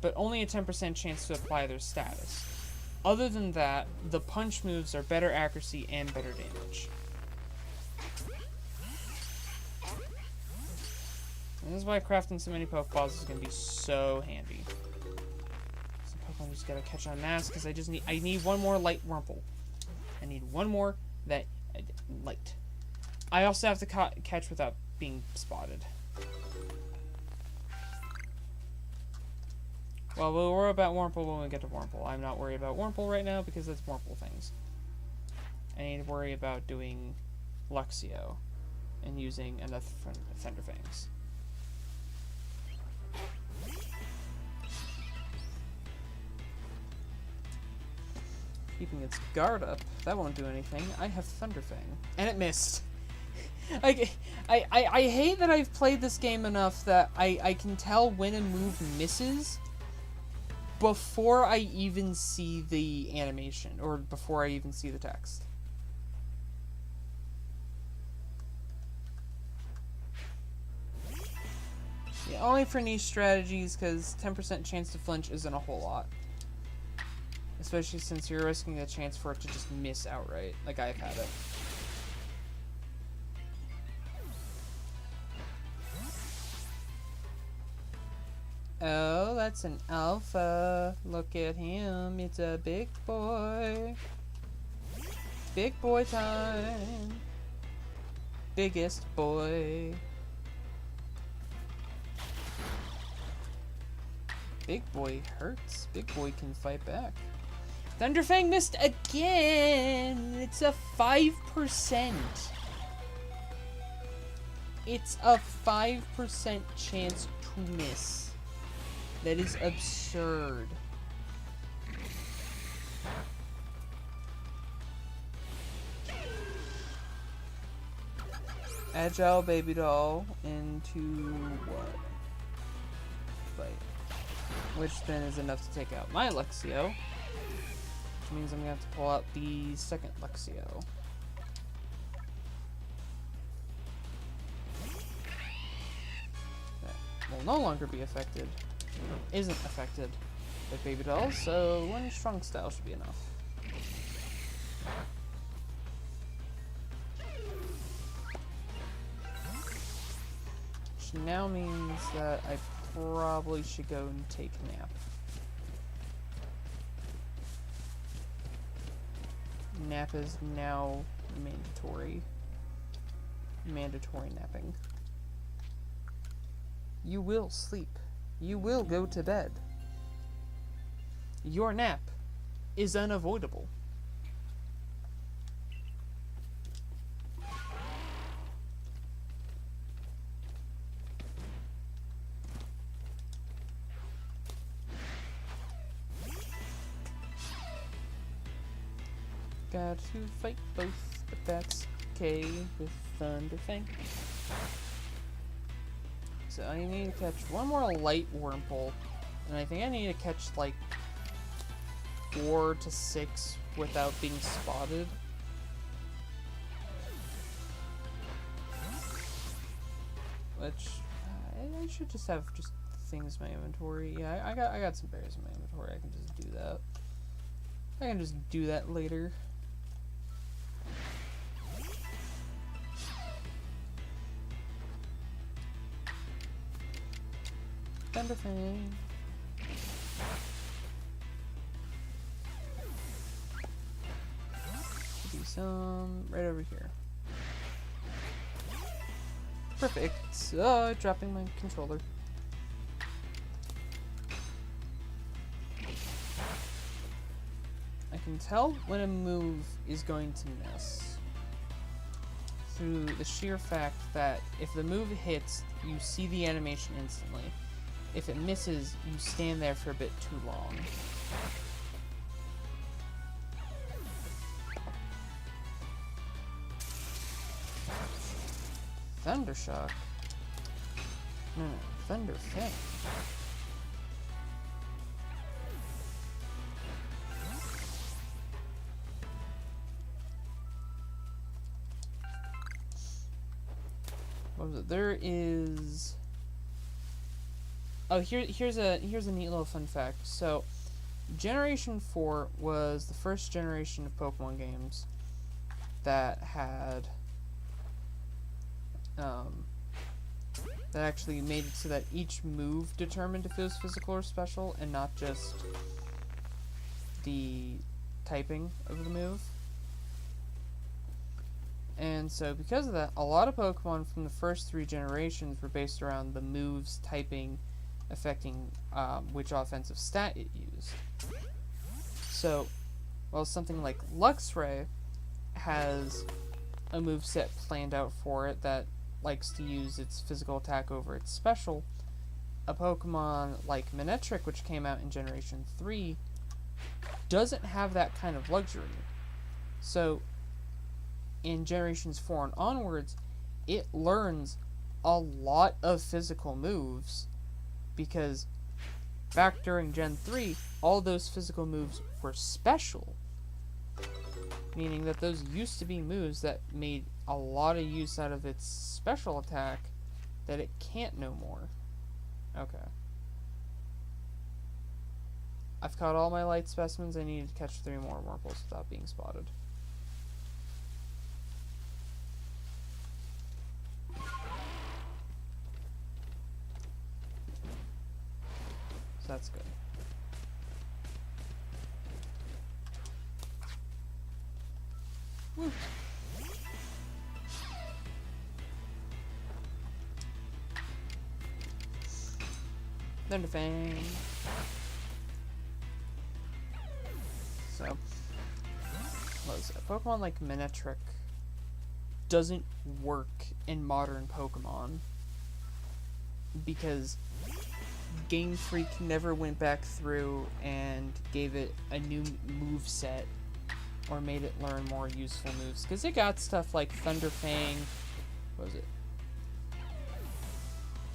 but only a 10% chance to apply their status. Other than that, the punch moves are better accuracy and better damage. And this is why crafting so many Pokeballs is going to be so handy. I just gotta catch on mass because I need one more light Wurmple. I need one more that light. I also have to catch without being spotted. Well, we'll worry about Wurmple when we get to Wurmple. I'm not worried about Wurmple right now because that's Wurmple things. I need to worry about doing Luxio and using enough Thunderfangs. Keeping its guard up, that won't do anything. I have Thunderfang. And it missed. I hate that I've played this game enough that I can tell when a move misses before I even see the animation, or before I even see the text. Yeah, only for niche strategies, because 10% chance to flinch isn't a whole lot. Especially since you're risking a chance for it to just miss outright, like I've had it. Oh, that's an alpha. Look at him. It's a big boy. Big boy time. Biggest boy. Big boy hurts. Big boy can fight back. Thunderfang missed again! It's a 5%. It's a 5% chance to miss. That is absurd. Agile baby doll into what? Fight. Which then is enough to take out my Luxio. Which means I'm going to have to pull out the second Luxio. That will no longer be affected. Isn't affected by baby dolls, so one strong style should be enough. Which now means that I probably should go and take a nap. Nap is now mandatory. Mandatory napping. You will sleep. You will go to bed. Your nap is unavoidable. Got to fight both, but that's okay with Thunderfang. So I need to catch one more light Wurmple, and I think I need to catch like 4 to 6 without being spotted. Which I should just have just things in my inventory. Yeah, I got some berries in my inventory. I can just do that. I can just do that later. Thunderfang. Should be some right over here. Perfect. Dropping my controller. I can tell when a move is going to miss through the sheer fact that if the move hits, you see the animation instantly. If it misses, you stand there for a bit too long. Thundershock? No, Thunderfang. What was it? There is... Oh, here's a neat little fun fact. So, Generation 4 was the first generation of Pokemon games that had that actually made it so that each move determined if it was physical or special, and not just the typing of the move. And so because of that, a lot of Pokemon from the first 3 generations were based around the move's typing affecting which offensive stat it used. So, while something like Luxray has a moveset planned out for it that likes to use its physical attack over its special, a Pokemon like Manectric, which came out in Generation 3, doesn't have that kind of luxury. So, in Generations 4 and onwards, it learns a lot of physical moves, because back during Gen 3, all those physical moves were special. Meaning that those used to be moves that made a lot of use out of its special attack that it can't no more. Okay. I've caught all my light specimens. I need to catch 3 more Wurmples without being spotted. So that's good. Woo. Thunderfang. So, what is it? A Pokemon like Manectric doesn't work in modern Pokemon because Game Freak never went back through and gave it a new move set or made it learn more useful moves. Because it got stuff like Thunderfang. What was it?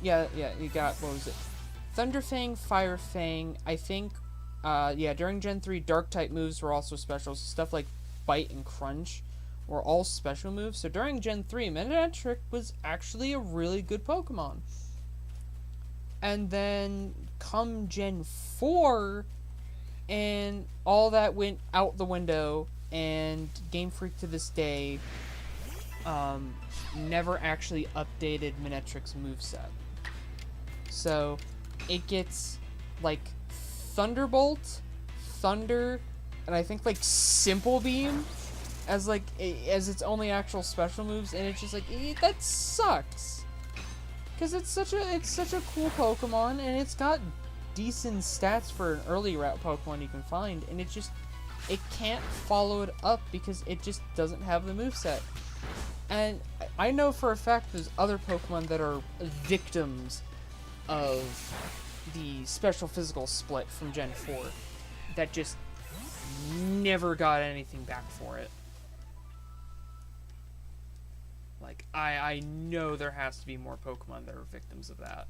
Yeah, you got, what was it? Thunderfang, Firefang, I think, during Gen 3, Dark-type moves were also special. So stuff like Bite and Crunch were all special moves. So during Gen 3, Manectric was actually a really good Pokemon. And then come Gen 4, and all that went out the window, and Game Freak to this day never actually updated Manectric's moveset. So it gets like Thunderbolt, Thunder, and I think like Simple Beam as like as its only actual special moves, and it's just like that sucks. Because it's such a cool Pokemon, and it's got decent stats for an early route Pokemon you can find, and it can't follow it up because it just doesn't have the moveset. And I know for a fact there's other Pokemon that are victims of the special physical split from Gen 4 that just never got anything back for it. Like, I know there has to be more Pokemon that are victims of that.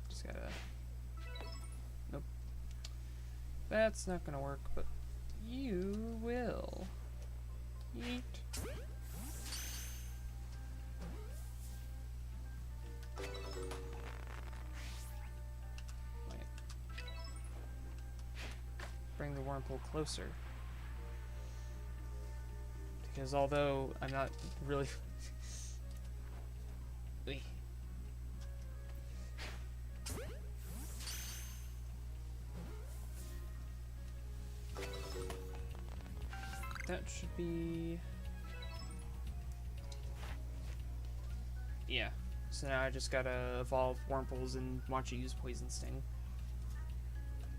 Just gotta... Nope. That's not gonna work, but you will. Yeet. Wait. Bring the Wurmple closer. Because although I'm not really... Wait. That should be... Yeah. So now I just gotta evolve Wurmples and watch it use Poison Sting.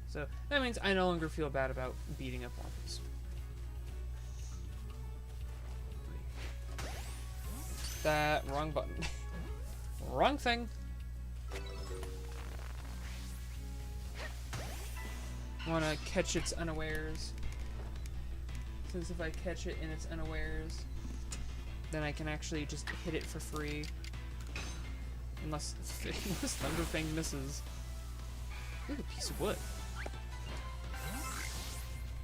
So that means I no longer feel bad about beating up Wurmples. That wrong button. Wrong thing. I wanna catch its unawares. Since if I catch it in its unawares, then I can actually just hit it for free. Unless Thunderfang misses. Ooh, a piece of wood.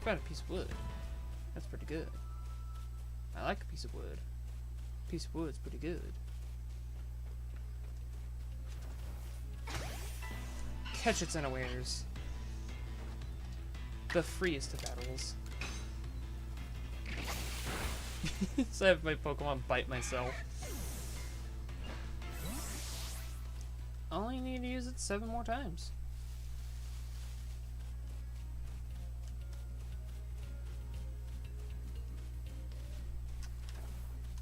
Found a piece of wood. That's pretty good. I like a piece of wood. A piece of wood's pretty good. Catch its unawares. The freest of battles. So I have my Pokemon bite myself. I only need to use it 7 more times.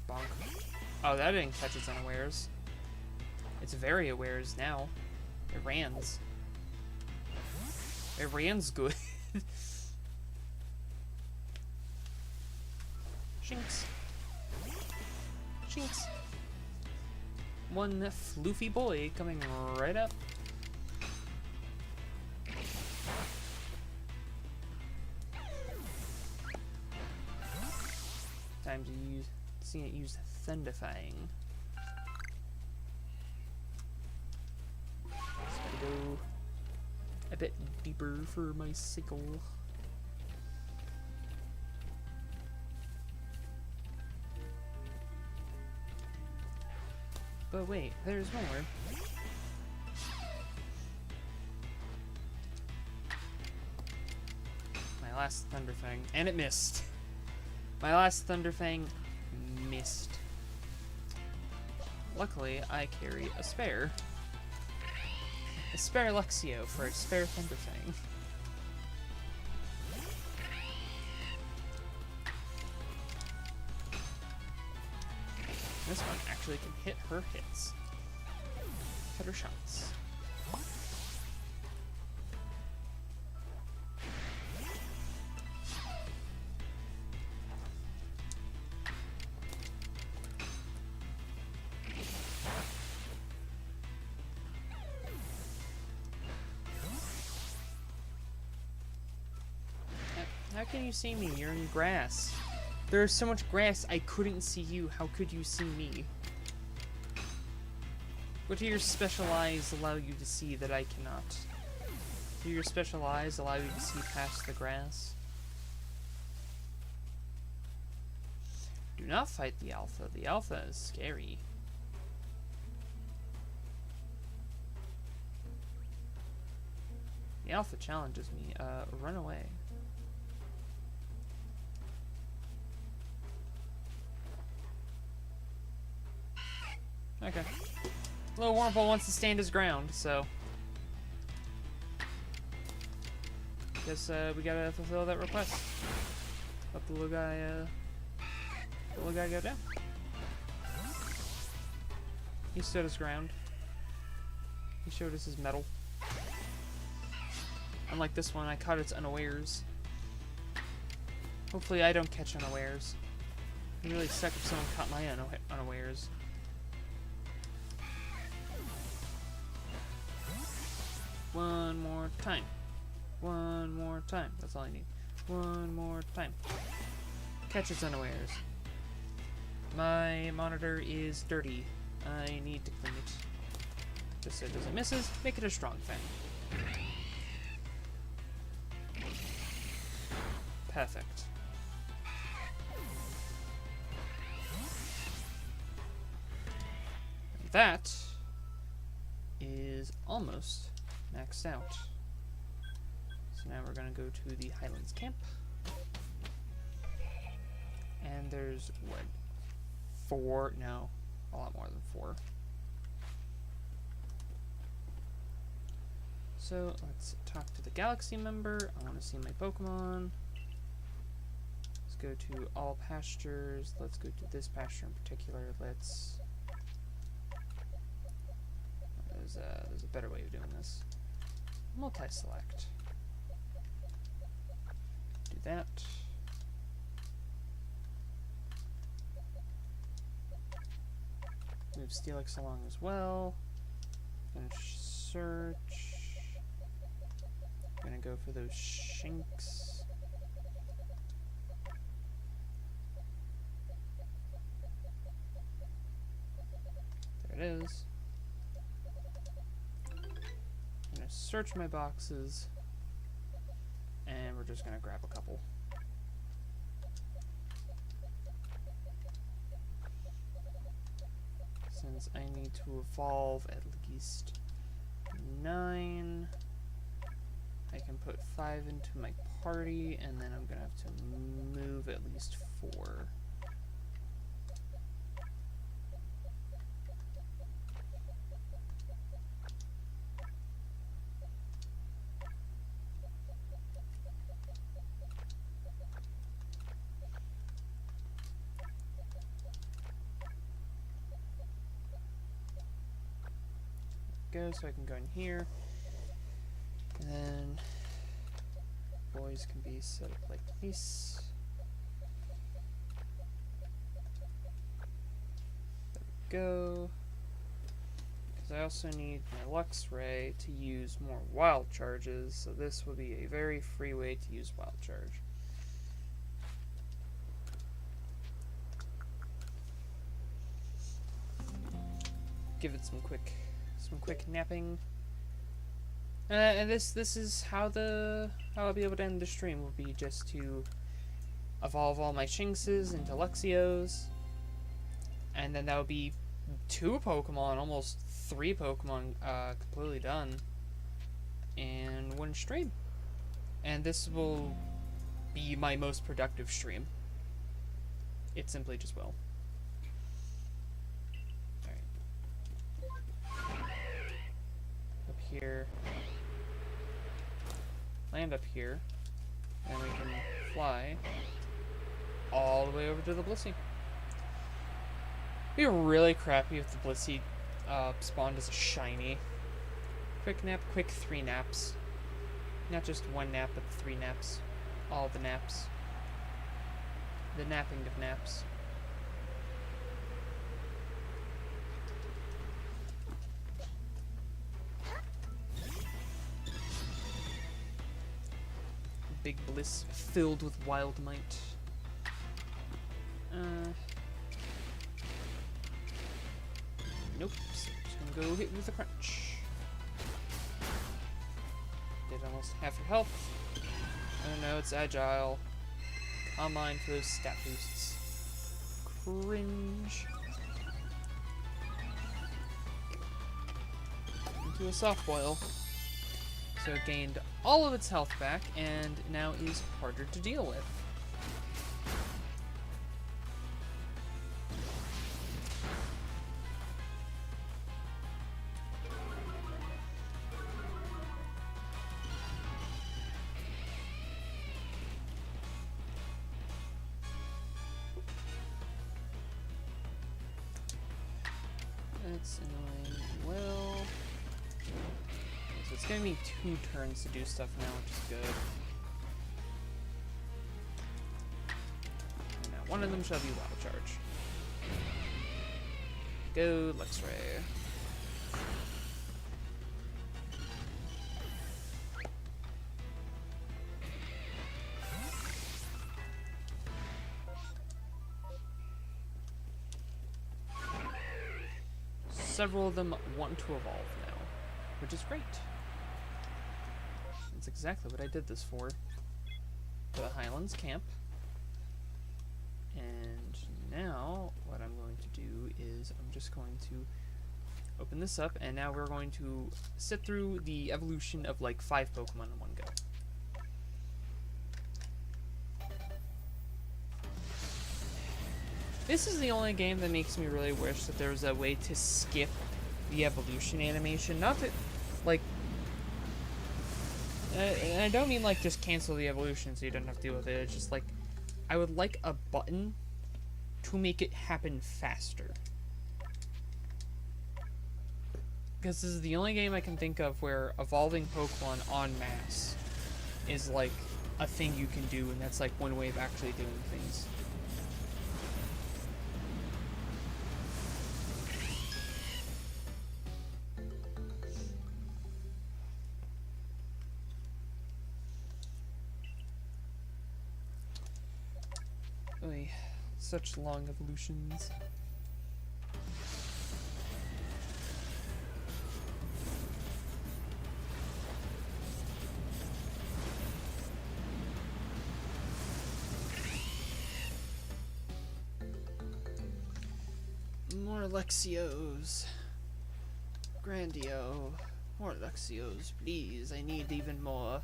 Bonk. Oh, that didn't catch its unawares. It's very awares now. It rans. It rans good. Shinx. Shinx. One floofy boy coming right up. Time to use, seeing it use Thunderfang. Just gotta go a bit deeper for my sickle. But wait, there's more. My last Thunderfang, and it missed. My last Thunderfang missed. Luckily, I carry a spare. A spare Luxio for a spare Thunderfang. This one actually can hit her hits. Hit her shots. How can you see me? You're in grass. There's so much grass, I couldn't see you. How could you see me? What do your special eyes allow you to see that I cannot? Do your special eyes allow you to see past the grass? Do not fight the Alpha. The Alpha is scary. The Alpha challenges me. Run away. Okay. Little Wurmple wants to stand his ground, so... Guess, we gotta fulfill that request. Let the little guy go down. He stood his ground. He showed us his mettle. Unlike this one, I caught its unawares. Hopefully I don't catch unawares. It'd really suck if someone caught my unawares. One more time. One more time. That's all I need. One more time. Catch its unawares. My monitor is dirty. I need to clean it. Just so it doesn't misses, make it a strong thing. Perfect. And that is almost maxed out. So now we're going to go to the Highlands camp. And there's, what, 4? No, a lot more than 4. So let's talk to the Galaxy member. I want to see my Pokemon. Let's go to all pastures. Let's go to this pasture in particular. Let's... There's a better way of doing this. Multi-select. Do that. Move Steelix along as well. Finish search. I'm gonna go for those Shinx. There it is. I'm gonna search my boxes, and we're just gonna grab a couple. Since I need to evolve at least 9, I can put 5 into my party, and then I'm gonna have to move at least 4. Go, so I can go in here, and then boys can be set up like this. There we go. Because I also need my Luxray to use more wild charges, so this will be a very free way to use wild charge. Give it some quick napping. And this is how I'll be able to end the stream, will be just to evolve all my Shinxes into Luxios, and then that would be 2 Pokemon, almost 3 Pokemon completely done in one stream. And this will be my most productive stream. It simply just will. Here, land up here, and we can fly all the way over to the Blissey. It'd be really crappy if the Blissey spawned as a shiny. Quick nap, quick 3 naps. Not just 1 nap, but 3 naps. All the naps. The napping of naps. Big Bliss filled with wild might. Nope. So just gonna go hit with a crunch. Did almost half your health. Oh no, it's agile. Come on for those stat boosts. Cringe. Into a soft boil. So it gained all of its health back, and now is harder to deal with. That's annoying. Well... So it's gonna be 2 turns to do stuff now, which is good. And now one of them shall be Wild Charge. Go, Luxray. Several of them want to evolve now, which is great. That's exactly what I did this for. the Highlands camp. And now what I'm going to do is I'm just going to open this up, and now we're going to sit through the evolution of like 5 Pokemon in one go. This is the only game that makes me really wish that there was a way to skip the evolution animation. Not to, like, and I don't mean like just cancel the evolution so you don't have to deal with it. It's just like, I would like a button to make it happen faster. Because this is the only game I can think of where evolving Pokemon en masse is like a thing you can do, and that's like one way of actually doing things. Oy, such long evolutions. More Lexios. Grandio. More Lexios, please. I need even more.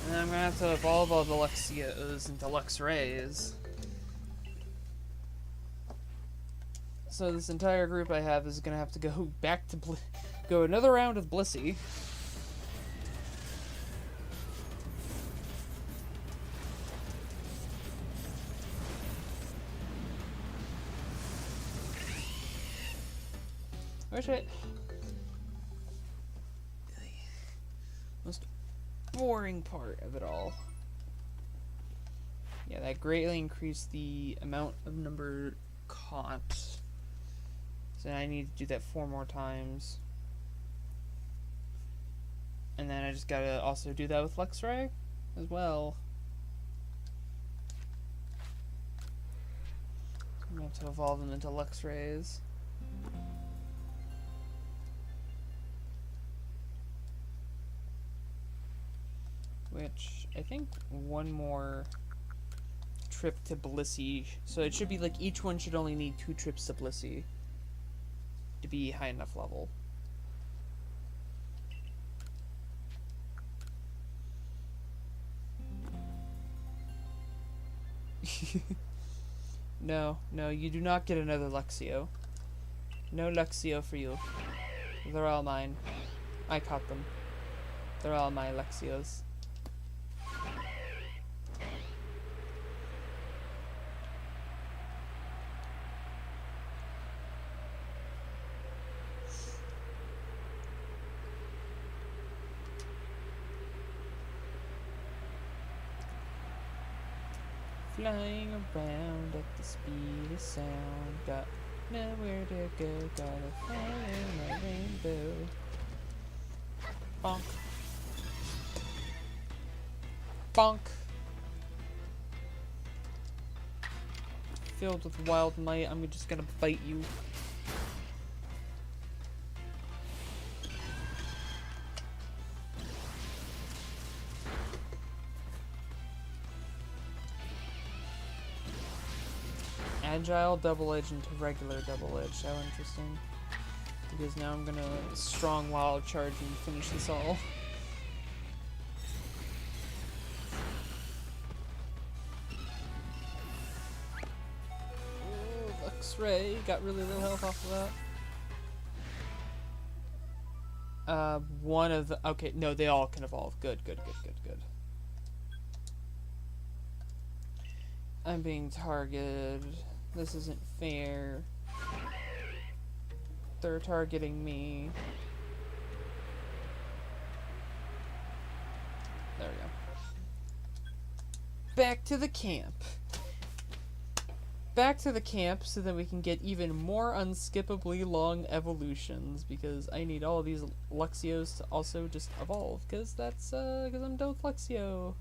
And then I'm gonna have to evolve all the Lexios into Luxrays. So this entire group I have is gonna have to go back to go another round of Blissey. Wish I... Most boring part of it all. Yeah, that greatly increased the amount of number caught. So I need to do that 4 more times. And then I just gotta also do that with Luxray as well. I'm gonna have to evolve them into Luxrays. Which, I think one more trip to Blissey. So it should be like each one should only need 2 trips to Blissey to be high enough level. No, you do not get another Luxio. No Luxio for you. They're all mine. I caught them. They're all my Luxios. Flying around at the speed of sound, got nowhere to go, gotta fly in my rainbow. Bonk. Bonk. Filled with wild might, I'm just gonna bite you. Agile double edge into regular double edge. How interesting. Because now I'm gonna strong wild charge and finish this all. Oh, Luxray got really little health off of that. One of the... Okay, no, they all can evolve. Good. I'm being targeted. This isn't fair. They're targeting me. There we go. Back to the camp. Back to the camp so that we can get even more unskippably long evolutions, because I need all these Luxios to also just evolve, because that's, because I'm done with Luxio.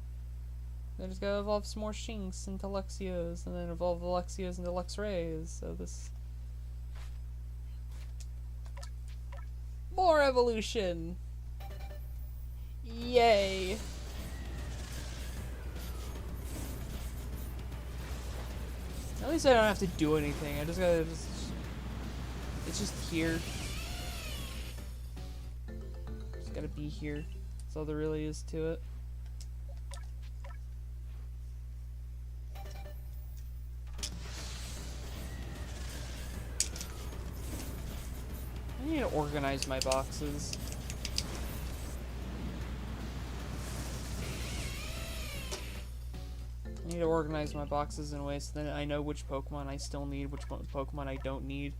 I just gotta evolve some more Shinx into Luxios, and then evolve the Luxios into Luxrays, so this more evolution! Yay! At least I don't have to do anything. I just gotta it's just here. Just gotta be here. That's all there really is to it. I need to organize my boxes. I need to organize my boxes in a way so that I know which Pokemon I still need, which Pokemon I don't need.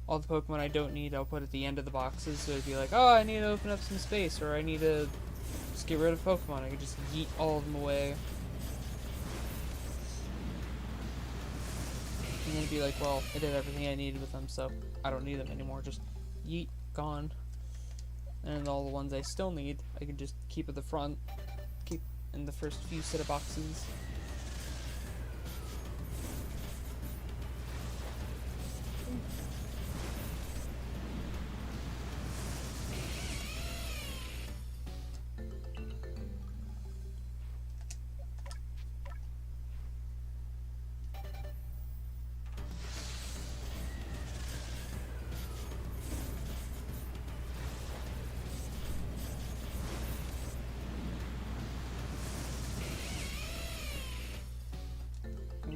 All the Pokemon I don't need, I'll put at the end of the boxes, so it'd be like, oh, I need to open up some space, or I need to just get rid of Pokemon. I can just yeet all of them away. And then be like, well, I did everything I needed with them, so I don't need them anymore. Just yeet, gone. And all the ones I still need, I can just keep at the front, keep in the first few set of boxes.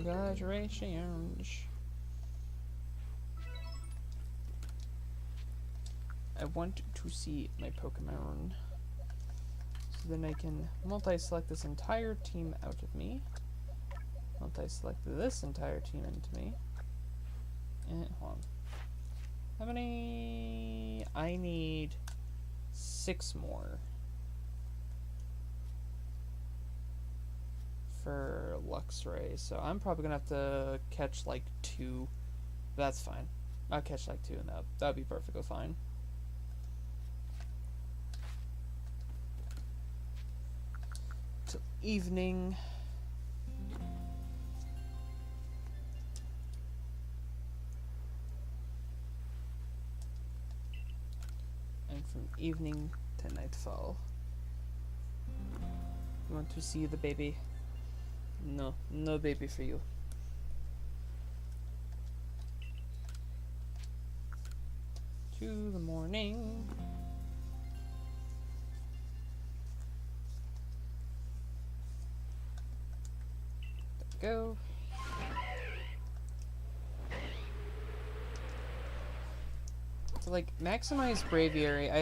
Congratulations. I want to see my Pokemon. So then I can multi-select this entire team out of me. Multi-select this entire team into me. And hold on. How many? I need 6 more. For Luxray, so I'm probably gonna have to catch like 2. That's fine. I'll catch like 2 and that'll be perfectly fine. Till evening. And from evening to nightfall. You want to see the baby? No, no baby for you. To the morning. There we go. To like maximize Braviary, I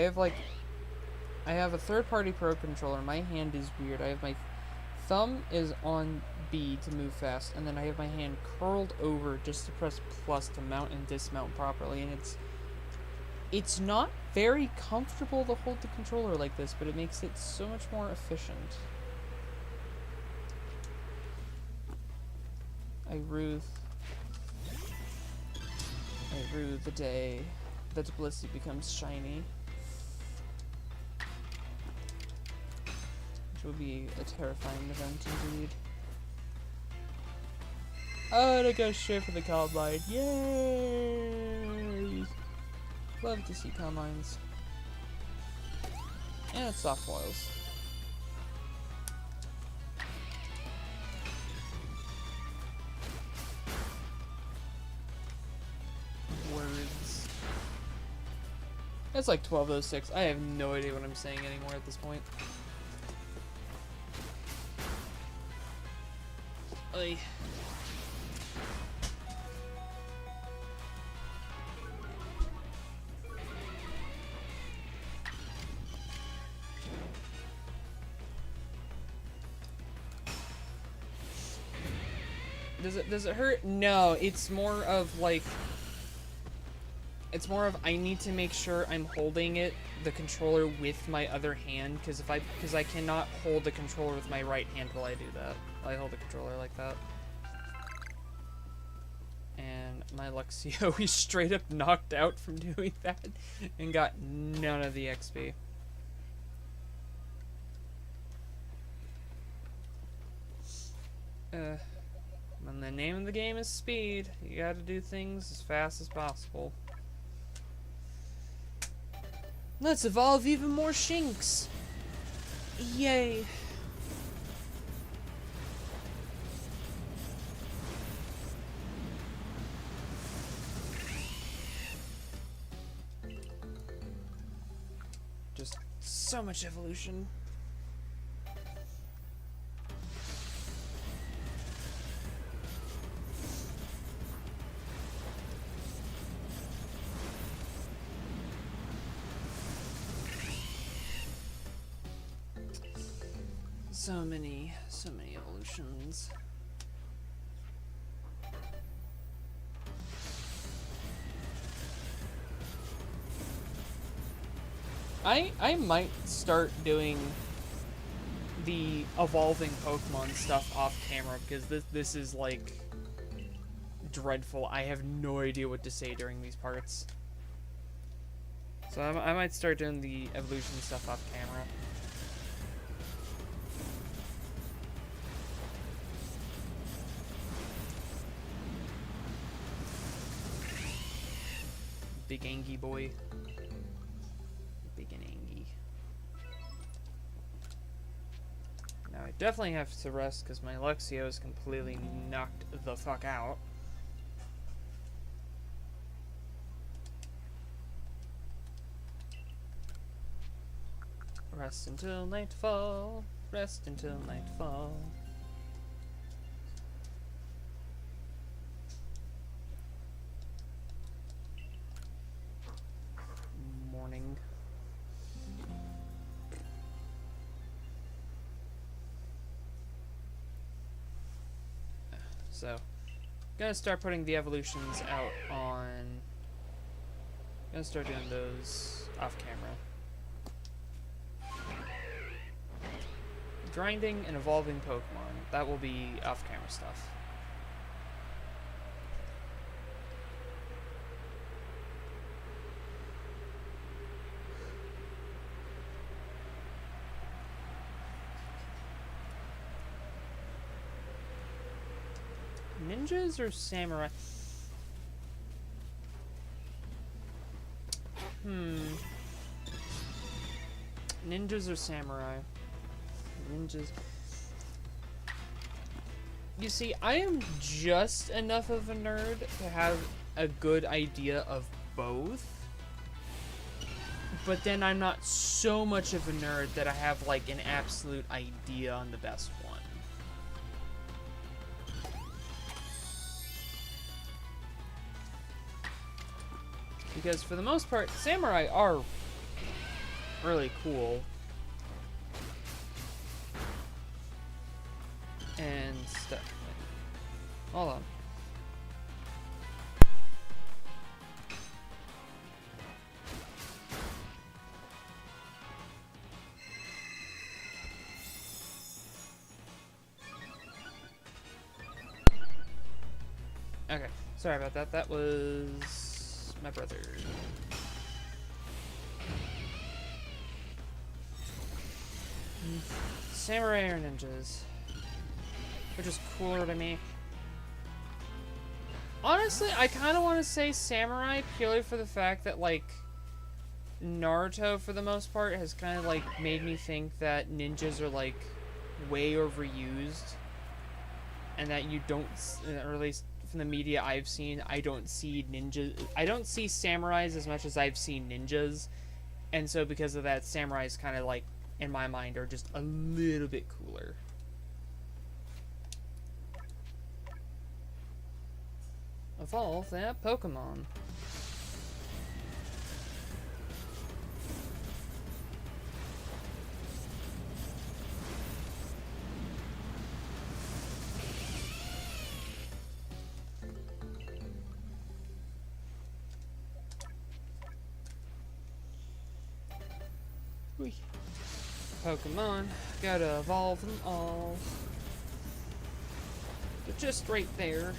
have a third-party Pro controller. My hand is weird. I have my thumb is on B to move fast, and then I have my hand curled over just to press plus to mount and dismount properly, and it's not very comfortable to hold the controller like this, but it makes it so much more efficient. I rue the day that Blissey becomes shiny. Which will be a terrifying event indeed. Oh, and I go straight for the Combine. Yay! Love to see Combines. And it's soft foils. Words. It's like 12:06. I have no idea what I'm saying anymore at this point. Oy. Does it hurt? No, it's more of like I need to make sure I'm holding the controller with my other hand, because I cannot hold the controller with my right hand while I do that. I hold the controller like that. And my Luxio, he's straight up knocked out from doing that and got none of the XP. When the name of the game is speed, you gotta do things as fast as possible. Let's evolve even more Shinx. Yay. Just so much evolution. So many evolutions. I might start doing the evolving Pokemon stuff off camera because this is like dreadful. I have no idea what to say during these parts. So I might start doing the evolution stuff off camera. Big Angie boy. Big and Angie. Now I definitely have to rest because my Luxio is completely knocked the fuck out. Rest until nightfall. Rest until nightfall. Morning. So, gonna start putting the evolutions out on. Gonna start doing those off camera. Grinding and evolving Pokemon. That will be off camera stuff. Ninjas or samurai? Ninjas or samurai? Ninjas. You see, I am just enough of a nerd to have a good idea of both. But then I'm not so much of a nerd that I have like an absolute idea on the best one. Because for the most part, samurai are really cool. And stuff. Hold on. Okay, sorry about that. That was my brother. Samurai or ninjas? Which is cooler to me. Honestly, I kind of want to say samurai purely for the fact that, like, Naruto, for the most part, has kind of, like, made me think that ninjas are, like, way overused. And that you don't, or at least from the media I've seen, I don't see samurais as much as I've seen ninjas. And so because of that, samurais kind of, like, in my mind, are just a little bit cooler. Evolve that Pokemon. Whee. Pokemon, gotta evolve them all. They're just right there.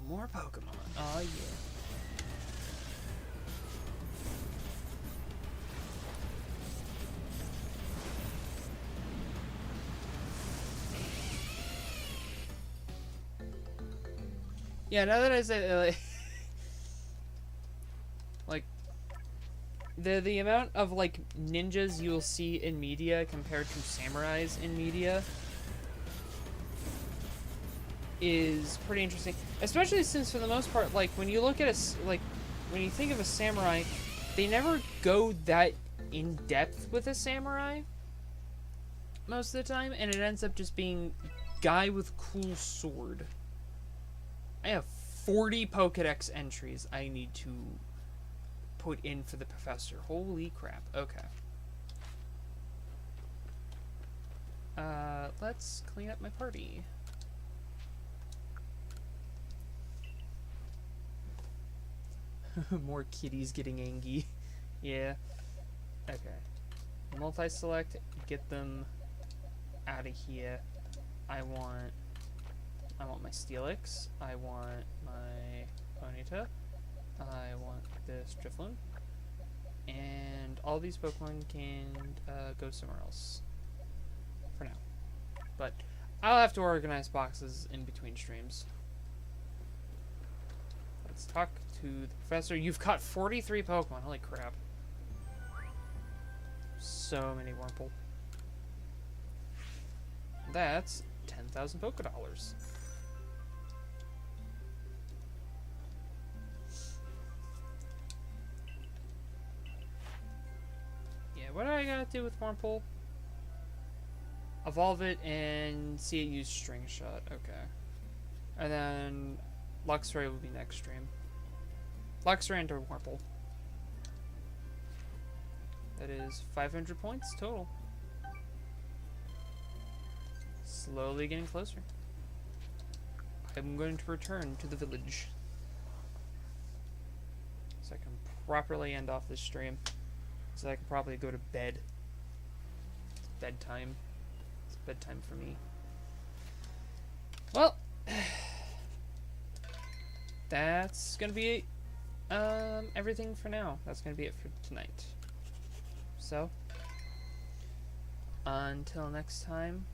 More Pokemon. Oh yeah. Yeah, now that I say like the amount of like ninjas you will see in media compared to samurais in media is pretty interesting, especially since for the most part, like when you look at when you think of a samurai, they never go that in depth with a samurai most of the time, and it ends up just being guy with cool sword. I have 40 Pokedex entries I need to put in for the professor. Holy crap. Okay. Let's clean up my party. More kitties getting angry. Yeah. Okay. Multi-select, get them out of here. I want my Steelix. I want my Ponyta. I want this Drifloon. And all these Pokemon can go somewhere else. For now. But I'll have to organize boxes in between streams. Let's talk to the professor. You've caught 43 Pokemon. Holy crap. So many Wurmple. That's 10,000 Pokedollars. Yeah, what do I gotta do with Wurmple? Evolve it and see it use String Shot. Okay. And then Luxray will be next stream. Luxray and Wurmple. That is 500 points total. Slowly getting closer. I'm going to return to the village so I can properly end off this stream. So I can probably go to bed. It's bedtime. It's bedtime for me. Well, that's gonna be everything for now. That's gonna be it for tonight. So, until next time,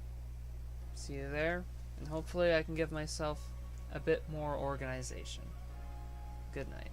see you there, and hopefully I can give myself a bit more organization. Good night.